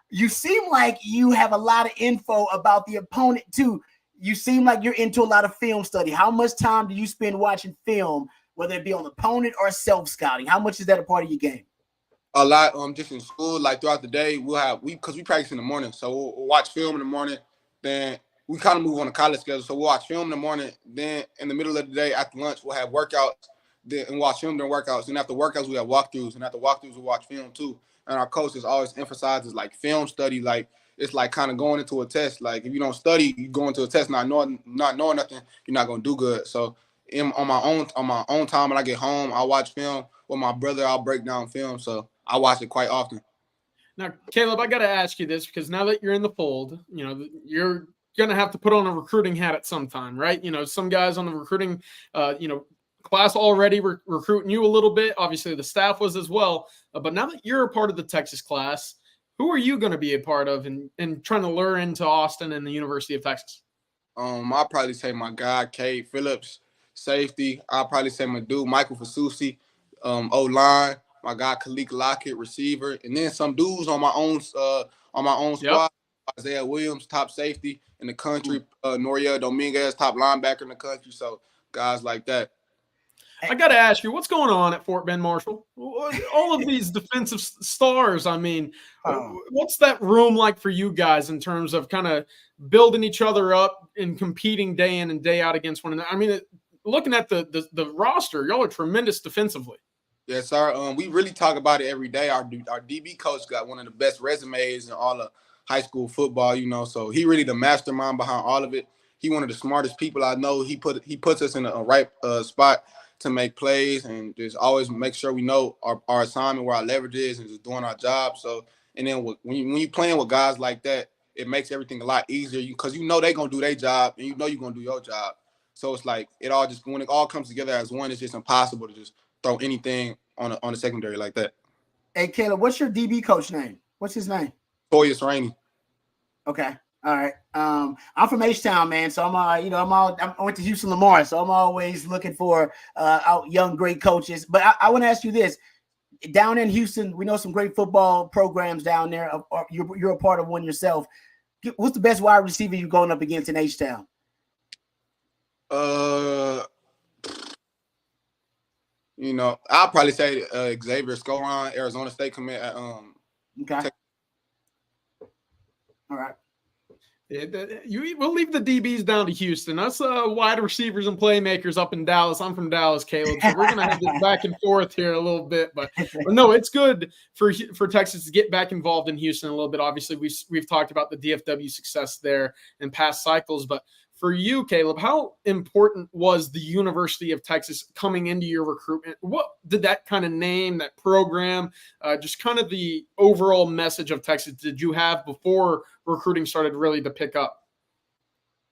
you seem like you have a lot of info about the opponent too. You seem like you're into a lot of film study. How much time do you spend watching film, whether it be on opponent or self-scouting? How much is that a part of your game? A lot. Just in school, like throughout the day, because we practice in the morning, so we'll watch film in the morning. Then we kind of move on a college schedule, so we'll watch film in the morning. Then in the middle of the day, after lunch, we'll have workouts. And watch film during workouts. And after workouts, we have walkthroughs. And after walkthroughs, we watch film too. And our coaches always emphasizes like film study, like it's like kind of going into a test. Like if you don't study, you go into a test not knowing nothing, you're not gonna do good. So on my own time when I get home, I watch film with my brother. I'll break down film, so I watch it quite often. Now, Caleb, I got to ask you this because now that you're in the fold, you know you're gonna have to put on a recruiting hat at some time, right? You know, some guys on the recruiting, class already recruiting you a little bit. Obviously, the staff was as well. But now that you're a part of the Texas class, who are you going to be a part of and trying to lure into Austin and the University of Texas? I'll probably say my guy, Cade Phillips, safety. I'll probably say my dude, Michael Fasusi, O-line. My guy, Kalik Lockett, receiver. And then some dudes on my own squad. Yep. Isaiah Williams, top safety in the country. Noriel Dominguez, top linebacker in the country. So guys like that. I got to ask you, what's going on at Fort Bend Marshall? All of these defensive stars, I mean, what's that room like for you guys in terms of kind of building each other up and competing day in and day out against one another? I mean, looking at the roster, y'all are tremendous defensively. Yes, sir. We really talk about it every day. Our DB coach got one of the best resumes in all of high school football, you know, so he really the mastermind behind all of it. He one of the smartest people I know. He puts us in a right spot to make plays and just always make sure we know our assignment, where our leverage is, and just doing our job. So, and then when you playing with guys like that, it makes everything a lot easier because you know they're going to do their job and you know you're going to do your job. So it's like when it all comes together as one, it's just impossible to just throw anything on the secondary like that. Hey, Caleb, what's your DB coach name? What's his name? Toyus Rainey. Okay. All right. I'm from H-Town, man. So I went to Houston Lamar, so I'm always looking for young, great coaches. But I want to ask you this: down in Houston, we know some great football programs down there. You're a part of one yourself. What's the best wide receiver you're going up against in H-Town? I'll probably say Xavier Scoron, Arizona State commit. Okay. All right. We'll leave the DBs down to Houston. Us wide receivers and playmakers up in Dallas. I'm from Dallas, Caleb, so we're gonna have this back and forth here a little bit. But no, it's good for Texas to get back involved in Houston a little bit. Obviously, we've talked about the DFW success there in past cycles, but for you, Caleb, how important was the University of Texas coming into your recruitment? What did that kind of name, that program, just kind of the overall message of Texas did you have before recruiting started really to pick up?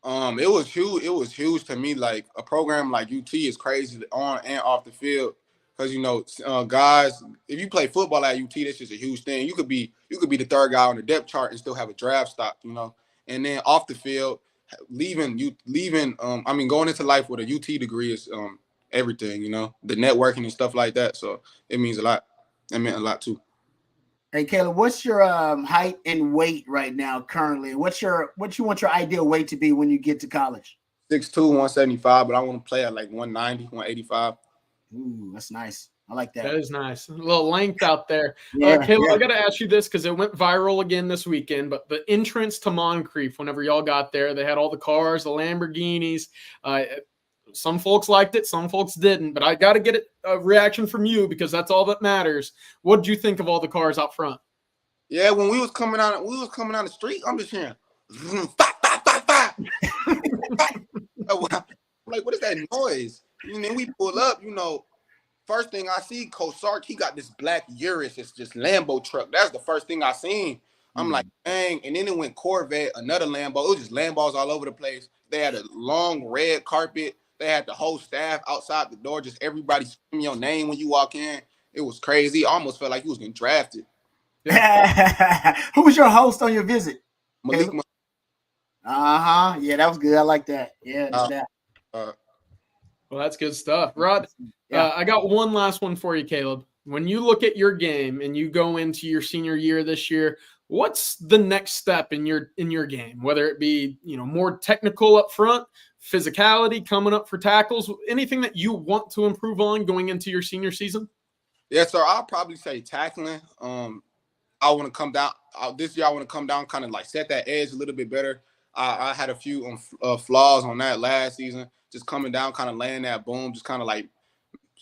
It was huge. It was huge to me. Like a program like UT is crazy on and off the field because guys, if you play football at UT, that's just a huge thing. You could be the third guy on the depth chart and still have a draft stock, and then off the field. Going into life with a UT degree is everything, the networking and stuff like that. So it means a lot. That meant a lot too. Hey, Caleb, what's your height and weight right now currently? What you want your ideal weight to be when you get to college? 6'2", 175, but I want to play at like 190, 185. Ooh, that's nice. I like that. That is nice. A little length out there. Yeah, Caleb, I got to ask you this because it went viral again this weekend, but the entrance to Moncrief, whenever y'all got there, they had all the cars, the Lamborghinis. Some folks liked it, some folks didn't, but I got to get a reaction from you because that's all that matters. What did you think of all the cars out front? Yeah, when we was coming down the street, I'm just hearing, bah, bah, bah, bah. I'm like, what is that noise? And then we pull up, first thing I see, Coach Sark, he got this black Urus, it's just Lambo truck. That's the first thing I seen. I'm like, dang. And then it went Corvette, another Lambo. It was just Lambos all over the place. They had a long red carpet. They had the whole staff outside the door, just everybody screaming your name when you walk in. It was crazy. I almost felt like you was getting drafted. Yeah. Who was your host on your visit? Malik. Yeah, that was good. I like that. Yeah, that. Well, that's good stuff. Rod, I got one last one for you, Caleb. When you look at your game and you go into your senior year this year, what's the next step in your game? Whether it be, more technical up front, physicality coming up for tackles, anything that you want to improve on going into your senior season? Yeah, so I'll probably say tackling. I want to come down this year. I want to come down, kind of like set that edge a little bit better. I had a few flaws on that last season. Just coming down, kind of laying that boom, just kind of like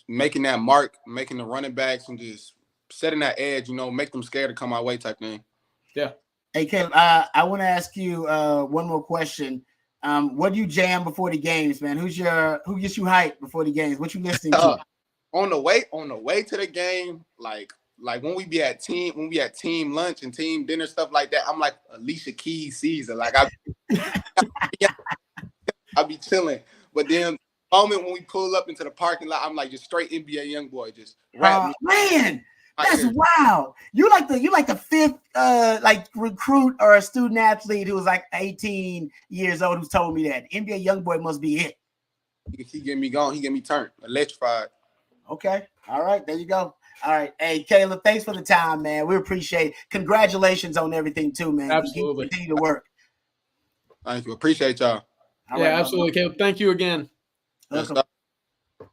making that mark, making the running backs and just setting that edge. Make them scared to come my way type thing. Yeah. Hey, Caleb, I want to ask you one more question. What do you jam before the games, man? Who gets you hyped before the games? What you listening to? On the way to the game, like when we be at team lunch and team dinner, stuff like that, I'm like Alicia Keys season. Like I be chilling. But then the moment when we pull up into the parking lot, I'm like just straight NBA young boy, just rap me. Man, that's wild. You like the fifth recruit or a student athlete who was like 18 years old who's told me that. NBA young boy must be it. He get me going, he get me turned, electrified. Okay. All right, there you go. All right. Hey, Caleb, thanks for the time, man. We appreciate it. Congratulations on everything too, man. Absolutely. Continue to work. Thank you. Appreciate y'all. All right, absolutely, Caleb. Thank you again. Welcome. All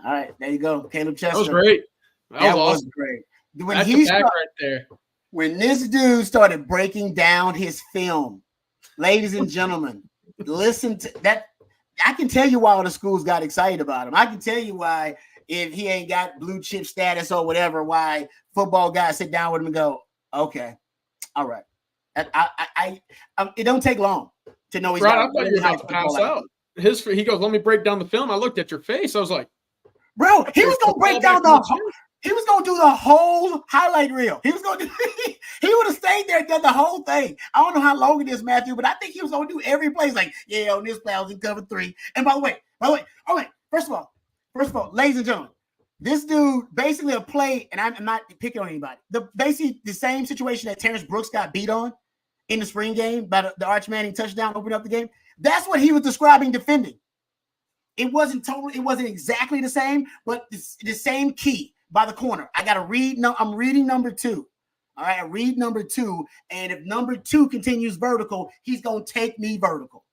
right, there you go, Caleb Chester. That was great. That was awesome. great. Right there. When this dude started breaking down his film, ladies and gentlemen, listen to that. I can tell you why all the schools got excited about him. I can tell you why, if he ain't got blue chip status or whatever, why football guys sit down with him and go, okay, all right. It don't take long to know he's right. I thought you were about to pass out. He goes, let me break down the film. I looked at your face. I was like, bro, he was gonna break down he was gonna do the whole highlight reel. He was gonna do he would have stayed there and done the whole thing. I don't know how long it is, Matthew, but I think he was gonna do every play. He's like, yeah, on this play, I was in cover 3. And by the way, first of all, ladies and gentlemen, this dude basically a play, and I'm not picking on anybody. Basically the same situation that Terrence Brooks got beat on in the spring game by the Arch Manning touchdown, opened up the game. That's what he was describing defending. It wasn't exactly the same, but the same key by the corner. I got to read. No, I'm reading number 2. All right, I read number 2, and if number 2 continues vertical, he's gonna take me vertical.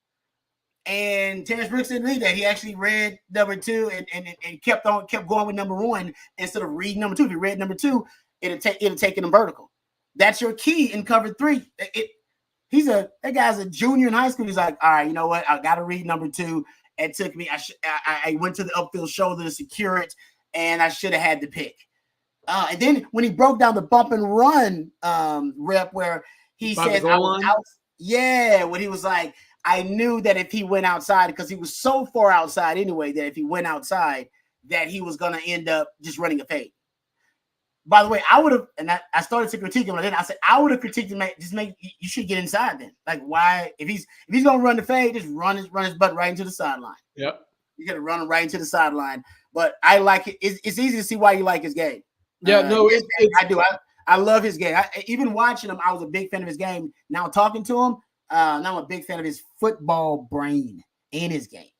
And Terrence Brooks didn't read that. He actually read number 2 and kept going with number 1 instead of reading number 2. If he read number 2, it'll take him vertical. That's your key in cover 3. That guy's a junior in high school. He's like, all right, you know what? I got to read number 2. It took me. I went to the upfield shoulder to secure it, and I should have had the pick. And then when he broke down the bump and run rep, where he said, when he was like, I knew that if he went outside, because he was so far outside anyway, that if he went outside, that he was going to end up just running a fade. By the way, I would have, and I started to critique him, and then I said I would have critiqued him. You should get inside then. Like, why? If he's gonna run the fade, just run his butt right into the sideline. Yep, you gotta run him right into the sideline. But I like it. It's easy to see why you like his game. Yeah, I do. I love his game. Even watching him, I was a big fan of his game. Now talking to him, now I'm a big fan of his football brain in his game.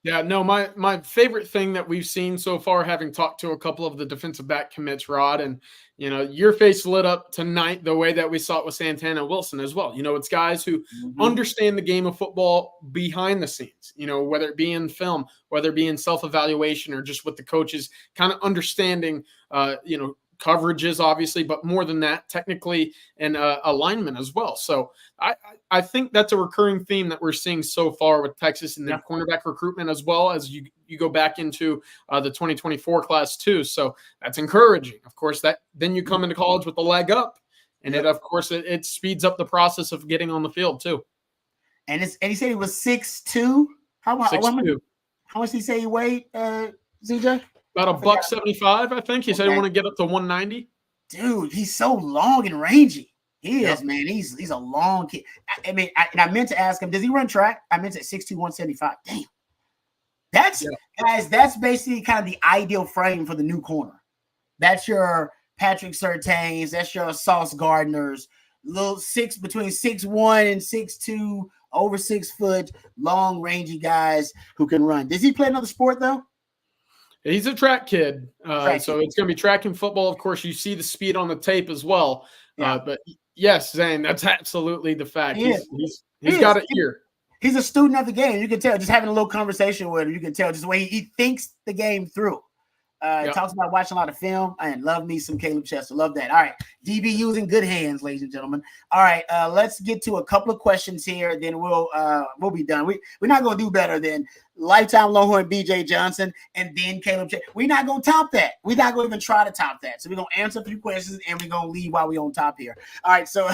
Yeah, no, my favorite thing that we've seen so far, having talked to a couple of the defensive back commits, Rod, and your face lit up tonight the way that we saw it with Santana Wilson as well. It's guys who understand the game of football behind the scenes, whether it be in film, whether it be in self-evaluation, or just with the coaches kind of understanding, coverages, obviously, but more than that, technically and alignment as well. So I think that's a recurring theme that we're seeing so far with Texas and the cornerback recruitment, as well as you go back into the 2024 class too. So that's encouraging. Of course, that then you come into college with a leg up, and it speeds up the process of getting on the field too. And he said he was 6'2". How much did he say he weighed, CJ? About $175, I think. He said he want to get up to 190. Dude, he's so long and rangy. He is, man. He's a long kid. I mean, I meant to ask him, does he run track? I meant at 6'2", 175. Damn. That's basically kind of the ideal frame for the new corner. That's your Patrick Surtains. That's your Sauce Gardners. Between 6'1" and 6'2", over 6 foot, long, rangy guys who can run. Does he play another sport, though? He's a track kid, so it's going to be track and football. Of course, you see the speed on the tape as well. But yes, Zane, that's absolutely the fact. He's got an ear. He's a student of the game. You can tell just having a little conversation with him. You can tell just the way he thinks the game through. Talks about watching a lot of film and love me some Caleb Chester. Love that. All right. DBU's in good hands, ladies and gentlemen. All right. Let's get to a couple of questions here. Then we'll be done. We're not going to do better than lifetime Longhorn BJ Johnson and then Caleb Chester. We're not going to top that. We're not going to even try to top that. So we're going to answer a few questions and we're going to leave while we're on top here. All right. So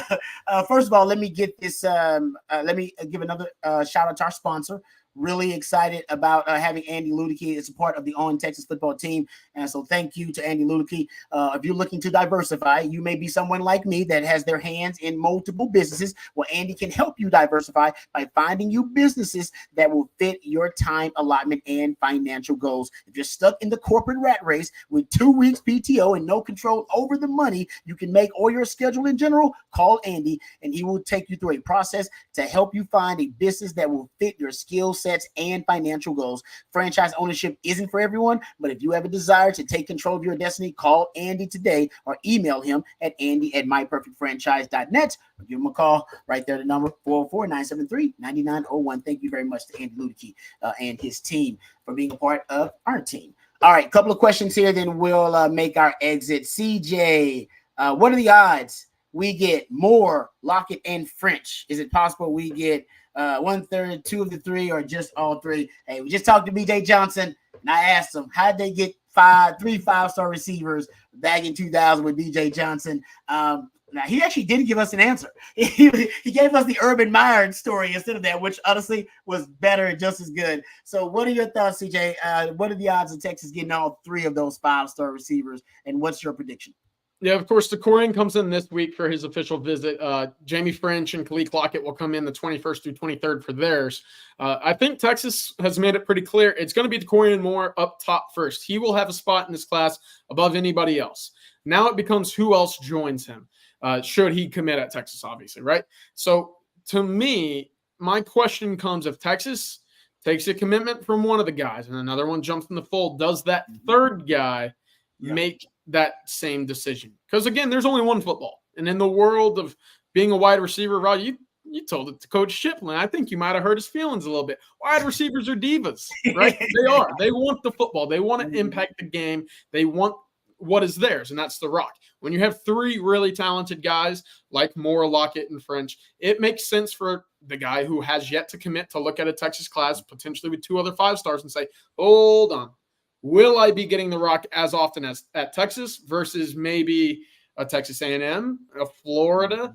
first of all, let me get this. Let me give another shout out to our sponsor. Really excited about having Andy Ludicky as a part of the On Texas football team. And so thank you to Andy Ludicky. If you're looking to diversify, you may be someone like me that has their hands in multiple businesses. Well, Andy can help you diversify by finding you businesses that will fit your time allotment and financial goals. If you're stuck in the corporate rat race with 2 weeks PTO and no control over the money you can make or your schedule in general, call Andy and he will take you through a process to help you find a business that will fit your skills, sets and financial goals. Franchise ownership isn't for everyone, but if you have a desire to take control of your destiny, call Andy today or email him at andy@myperfectfranchise.net or give him a call right there, the number 404-973-9901. Thank you very much to Andy Ludicky and his team for being a part of our team. All right, couple of questions here, then we'll make our exit. CJ, what are the odds we get more Lockett and French? Is it possible we get 1/3, 2 of the 3, or just all 3? Hey, we just talked to BJ Johnson, and I asked him, how'd they get 3 5-star receivers back in 2000 with BJ Johnson? Now, he actually didn't give us an answer. He gave us the Urban Meyer story instead of that, which honestly was better and just as good. So what are your thoughts, CJ? What are the odds of Texas getting all 3 of those 5-star receivers, and what's your prediction? Yeah, of course, DeCorian comes in this week for his official visit. Jamie French and Khalil Lockett will come in the 21st through 23rd for theirs. I think Texas has made it pretty clear it's going to be DeCorian Moore up top first. He will have a spot in this class above anybody else. Now it becomes who else joins him, should he commit at Texas, obviously, right? So to me, my question comes, if Texas takes a commitment from one of the guys and another one jumps in the fold, does that third guy make that same decision? Because again, there's only one football, and in the world of being a wide receiver, Rod, you told it to Coach Shipley. I think you might have hurt his feelings a little bit. Wide receivers are divas, right? They are. They want the football. They want to impact the game. They want what is theirs, and that's the rock. When you have 3 really talented guys like Moore, Lockett, and French, it makes sense for the guy who has yet to commit to look at a Texas class potentially with 2 other 5-stars and say, hold on. Will I be getting the rock as often as at Texas versus maybe a Texas A&M, a Florida,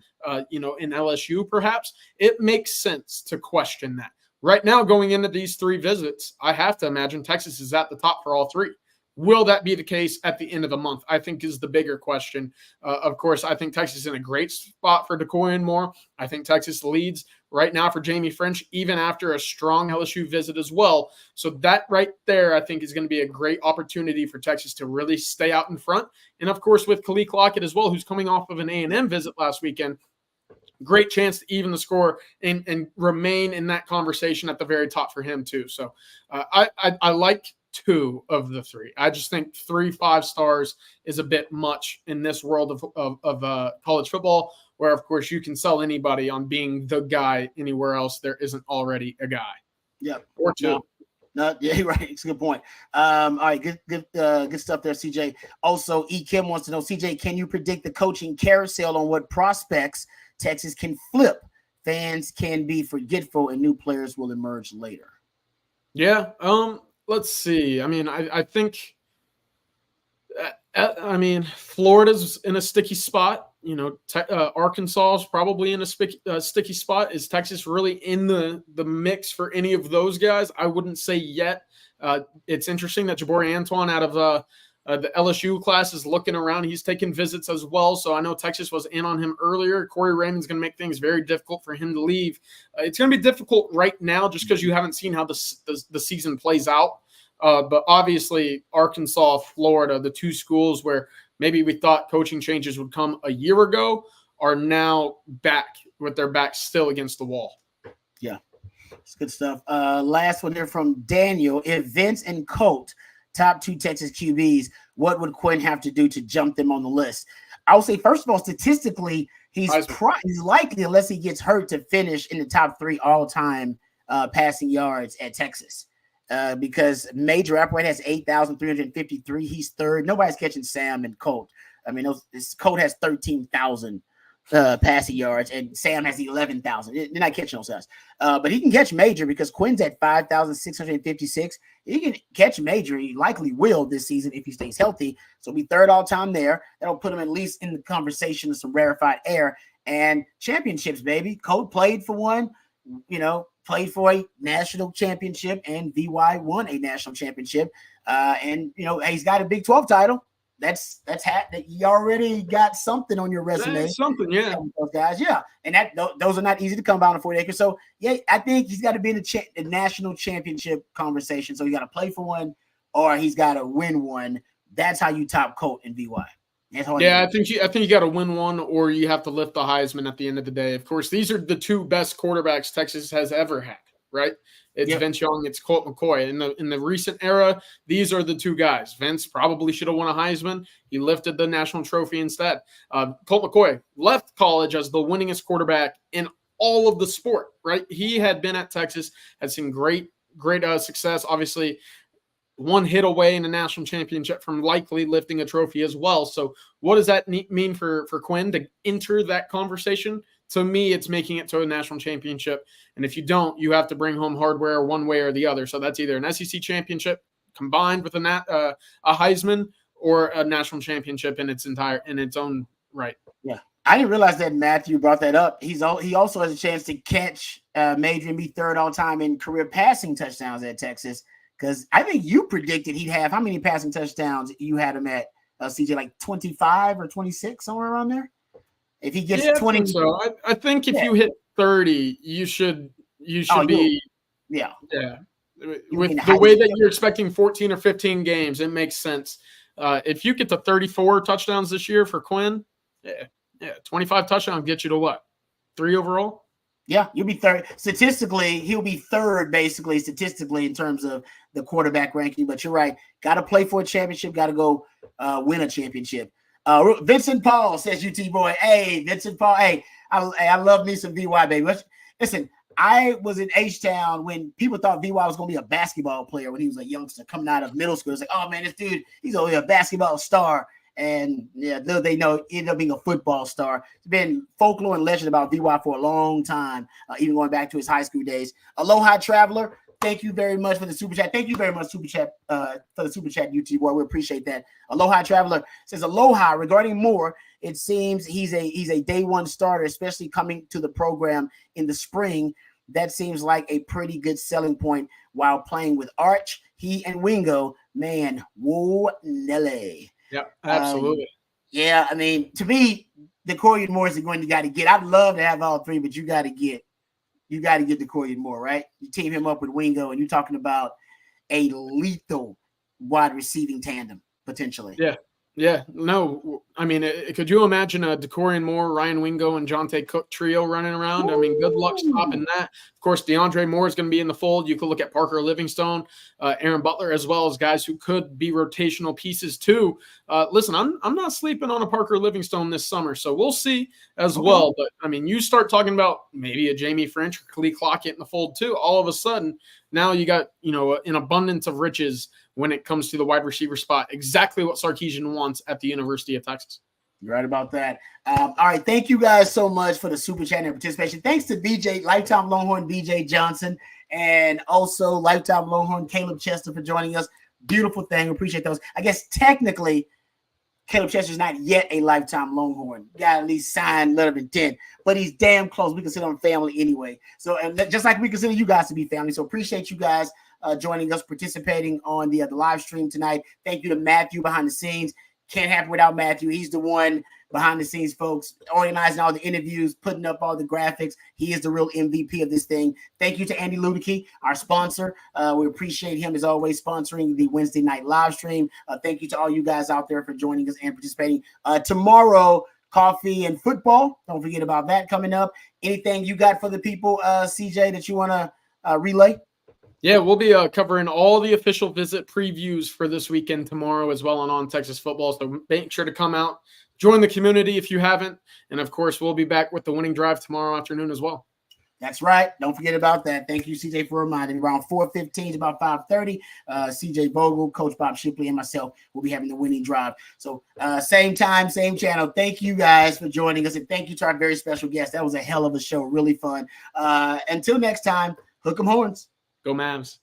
in LSU perhaps? It makes sense to question that. Right now, going into these 3 visits, I have to imagine Texas is at the top for all 3. Will that be the case at the end of the month? I think is the bigger question. Of course, I think Texas is in a great spot for DeCorian Moore. I think Texas leads right now for Jamie French, even after a strong LSU visit as well. So that right there, I think, is going to be a great opportunity for Texas to really stay out in front. And, of course, with Khalil Lockett as well, who's coming off of an A&M visit last weekend, great chance to even the score and remain in that conversation at the very top for him too. So I like 2 of the 3. I just think 3 5-stars is a bit much in this world of college football, where of course you can sell anybody on being the guy anywhere else there isn't already a guy. Yep. Or 2. No, yeah, right. It's a good point. All right, good stuff there, CJ. Also, E. Kim wants to know, CJ, can you predict the coaching carousel on what prospects Texas can flip? Fans can be forgetful and new players will emerge later. Yeah. Let's see. I mean, I think Florida's in a sticky spot. You know, Arkansas is probably in a sticky spot. Is Texas really in the mix for any of those guys? I wouldn't say yet. It's interesting that Jabari Antoine out of the LSU class is looking around. He's taking visits as well. So I know Texas was in on him earlier. Corey Raymond's going to make things very difficult for him to leave. It's going to be difficult right now just because you haven't seen how the season plays out. But obviously, Arkansas, Florida, the 2 schools where maybe we thought coaching changes would come a year ago are now back with their backs still against the wall. Yeah, it's good stuff. Last one here from Daniel. If Vince and Colt, top 2 Texas QBs, what would Quinn have to do to jump them on the list? I would say, first of all, statistically, he's likely, unless he gets hurt, to finish in the top 3 all-time passing yards at Texas. Because Major Applewhite has 8,353. He's 3rd. Nobody's catching Sam and Colt. I mean, Colt has 13,000 passing yards, and Sam has 11,000. They're not catching those guys. But he can catch Major because Quinn's at 5,656. He can catch Major. He likely will this season if he stays healthy. So he'll be 3rd all-time there. That'll put him at least in the conversation of some rarefied air. And championships, baby. Colt played for one, played for a national championship, and VY won a national championship. And he's got a Big 12 title. That's that you already got something on your resume. That's something, yeah. Those guys, yeah. And those are not easy to come by on a 40 acre. So yeah, I think he's got to be in the national championship conversation. So he got to play for one, or he's got to win one. That's how you top Colt and VY. Yeah, I think you got to win one, or you have to lift the Heisman at the end of the day. Of course, these are the 2 best quarterbacks Texas has ever had, right? It's Vince Young, it's Colt McCoy. In the recent era, these are the 2 guys. Vince probably should have won a Heisman. He lifted the national trophy instead. Colt McCoy left college as the winningest quarterback in all of the sport, right? He had been at Texas, had seen great success. Obviously, 1 hit away in a national championship from likely lifting a trophy as well. So what does that mean for Quinn to enter that conversation? To me, it's making it to a national championship. And if you don't, you have to bring home hardware one way or the other. So that's either an SEC championship combined with a Heisman, or a national championship in its own right. Yeah. I didn't realize that Matthew brought that up. He also has a chance to catch Major and be 3rd all time in career passing touchdowns at Texas. Because I think you predicted he'd have, how many passing touchdowns you had him at, CJ, like 25 or 26, somewhere around there? If he gets 20. I think if you hit 30, you should be. Yeah. Yeah. With the way that you're expecting 14 or 15 games, it makes sense. If you get to 34 touchdowns this year for Quinn, 25 touchdowns get you to what? 3 overall? Yeah, you'll be 3rd. Statistically, he'll be 3rd, basically, in terms of the quarterback ranking. But you're right. Got to play for a championship. Got to go win a championship. Vincent Paul says, UT boy. Hey, Vincent Paul. Hey, I love me some VY, baby. Listen, I was in H-Town when people thought VY was going to be a basketball player when he was a youngster coming out of middle school. It's like, oh, man, this dude, he's only a basketball star. And yeah, little they know, ended up being a football star. It's been folklore and legend about VY for a long time, even going back to his high school days. Aloha Traveler, thank you very much for the super chat. Thank you very much, super chat, for the super chat, UT boy. We appreciate that. Aloha Traveler says, aloha. Regarding Moore, it seems he's a day one starter, especially coming to the program in the spring. That seems like a pretty good selling point while playing with Arch, he and Wingo. Man, whoa, Nelly. Yeah, absolutely. Yeah, I mean, to me, the Corian Moore is the one you got to get. I'd love to have all 3, but you got to get the Corian Moore, right? You team him up with Wingo, and you're talking about a lethal wide receiving tandem potentially. Yeah, Yeah, no, I mean, could you imagine a Decorian Moore, Ryan Wingo, and Jonte Cook trio running around? I mean, good luck stopping that. Of course, DeAndre Moore is going to be in the fold. You could look at Parker Livingstone, Aaron Butler, as well as guys who could be rotational pieces too. Listen, I'm not sleeping on a Parker Livingstone this summer, so we'll see as well. But I mean, you start talking about maybe a Jamie French or Khalil Clockett in the fold too. All of a sudden, now you got an abundance of riches when it comes to the wide receiver spot, exactly what Sarkisian wants at the University of Texas. You're right about that. All right. Thank you guys so much for the super chat and participation. Thanks to BJ, lifetime Longhorn BJ Johnson, and also lifetime Longhorn Caleb Chester for joining us. Beautiful thing. Appreciate those. I guess technically Caleb Chester is not yet a lifetime Longhorn. Got at least signed letter of intent, but he's damn close. We consider him family anyway. So, and just like we consider you guys to be family. So appreciate you guys joining us, participating on the live stream tonight. Thank you to Matthew behind the scenes. Can't happen without Matthew. He's the one behind the scenes, folks, organizing all the interviews, putting up all the graphics. He is the real MVP of this thing. Thank you to Andy Ludicky, our sponsor. We appreciate him as always sponsoring the Wednesday night live stream. Thank you to all you guys out there for joining us and participating. Tomorrow, coffee and football. Don't forget about that coming up. Anything you got for the people, CJ, that you want to relay? Yeah, we'll be covering all the official visit previews for this weekend tomorrow as well on Texas football. So make sure to come out, join the community if you haven't. And, of course, we'll be back with the winning drive tomorrow afternoon as well. That's right. Don't forget about that. Thank you, CJ, for reminding me. Around 4:15 to about 5:30, CJ Vogel, Coach Bob Shipley, and myself will be having the winning drive. So same time, same channel. Thank you guys for joining us. And thank you to our very special guest. That was a hell of a show. Really fun. Until next time, hook 'em horns. Go Mavs.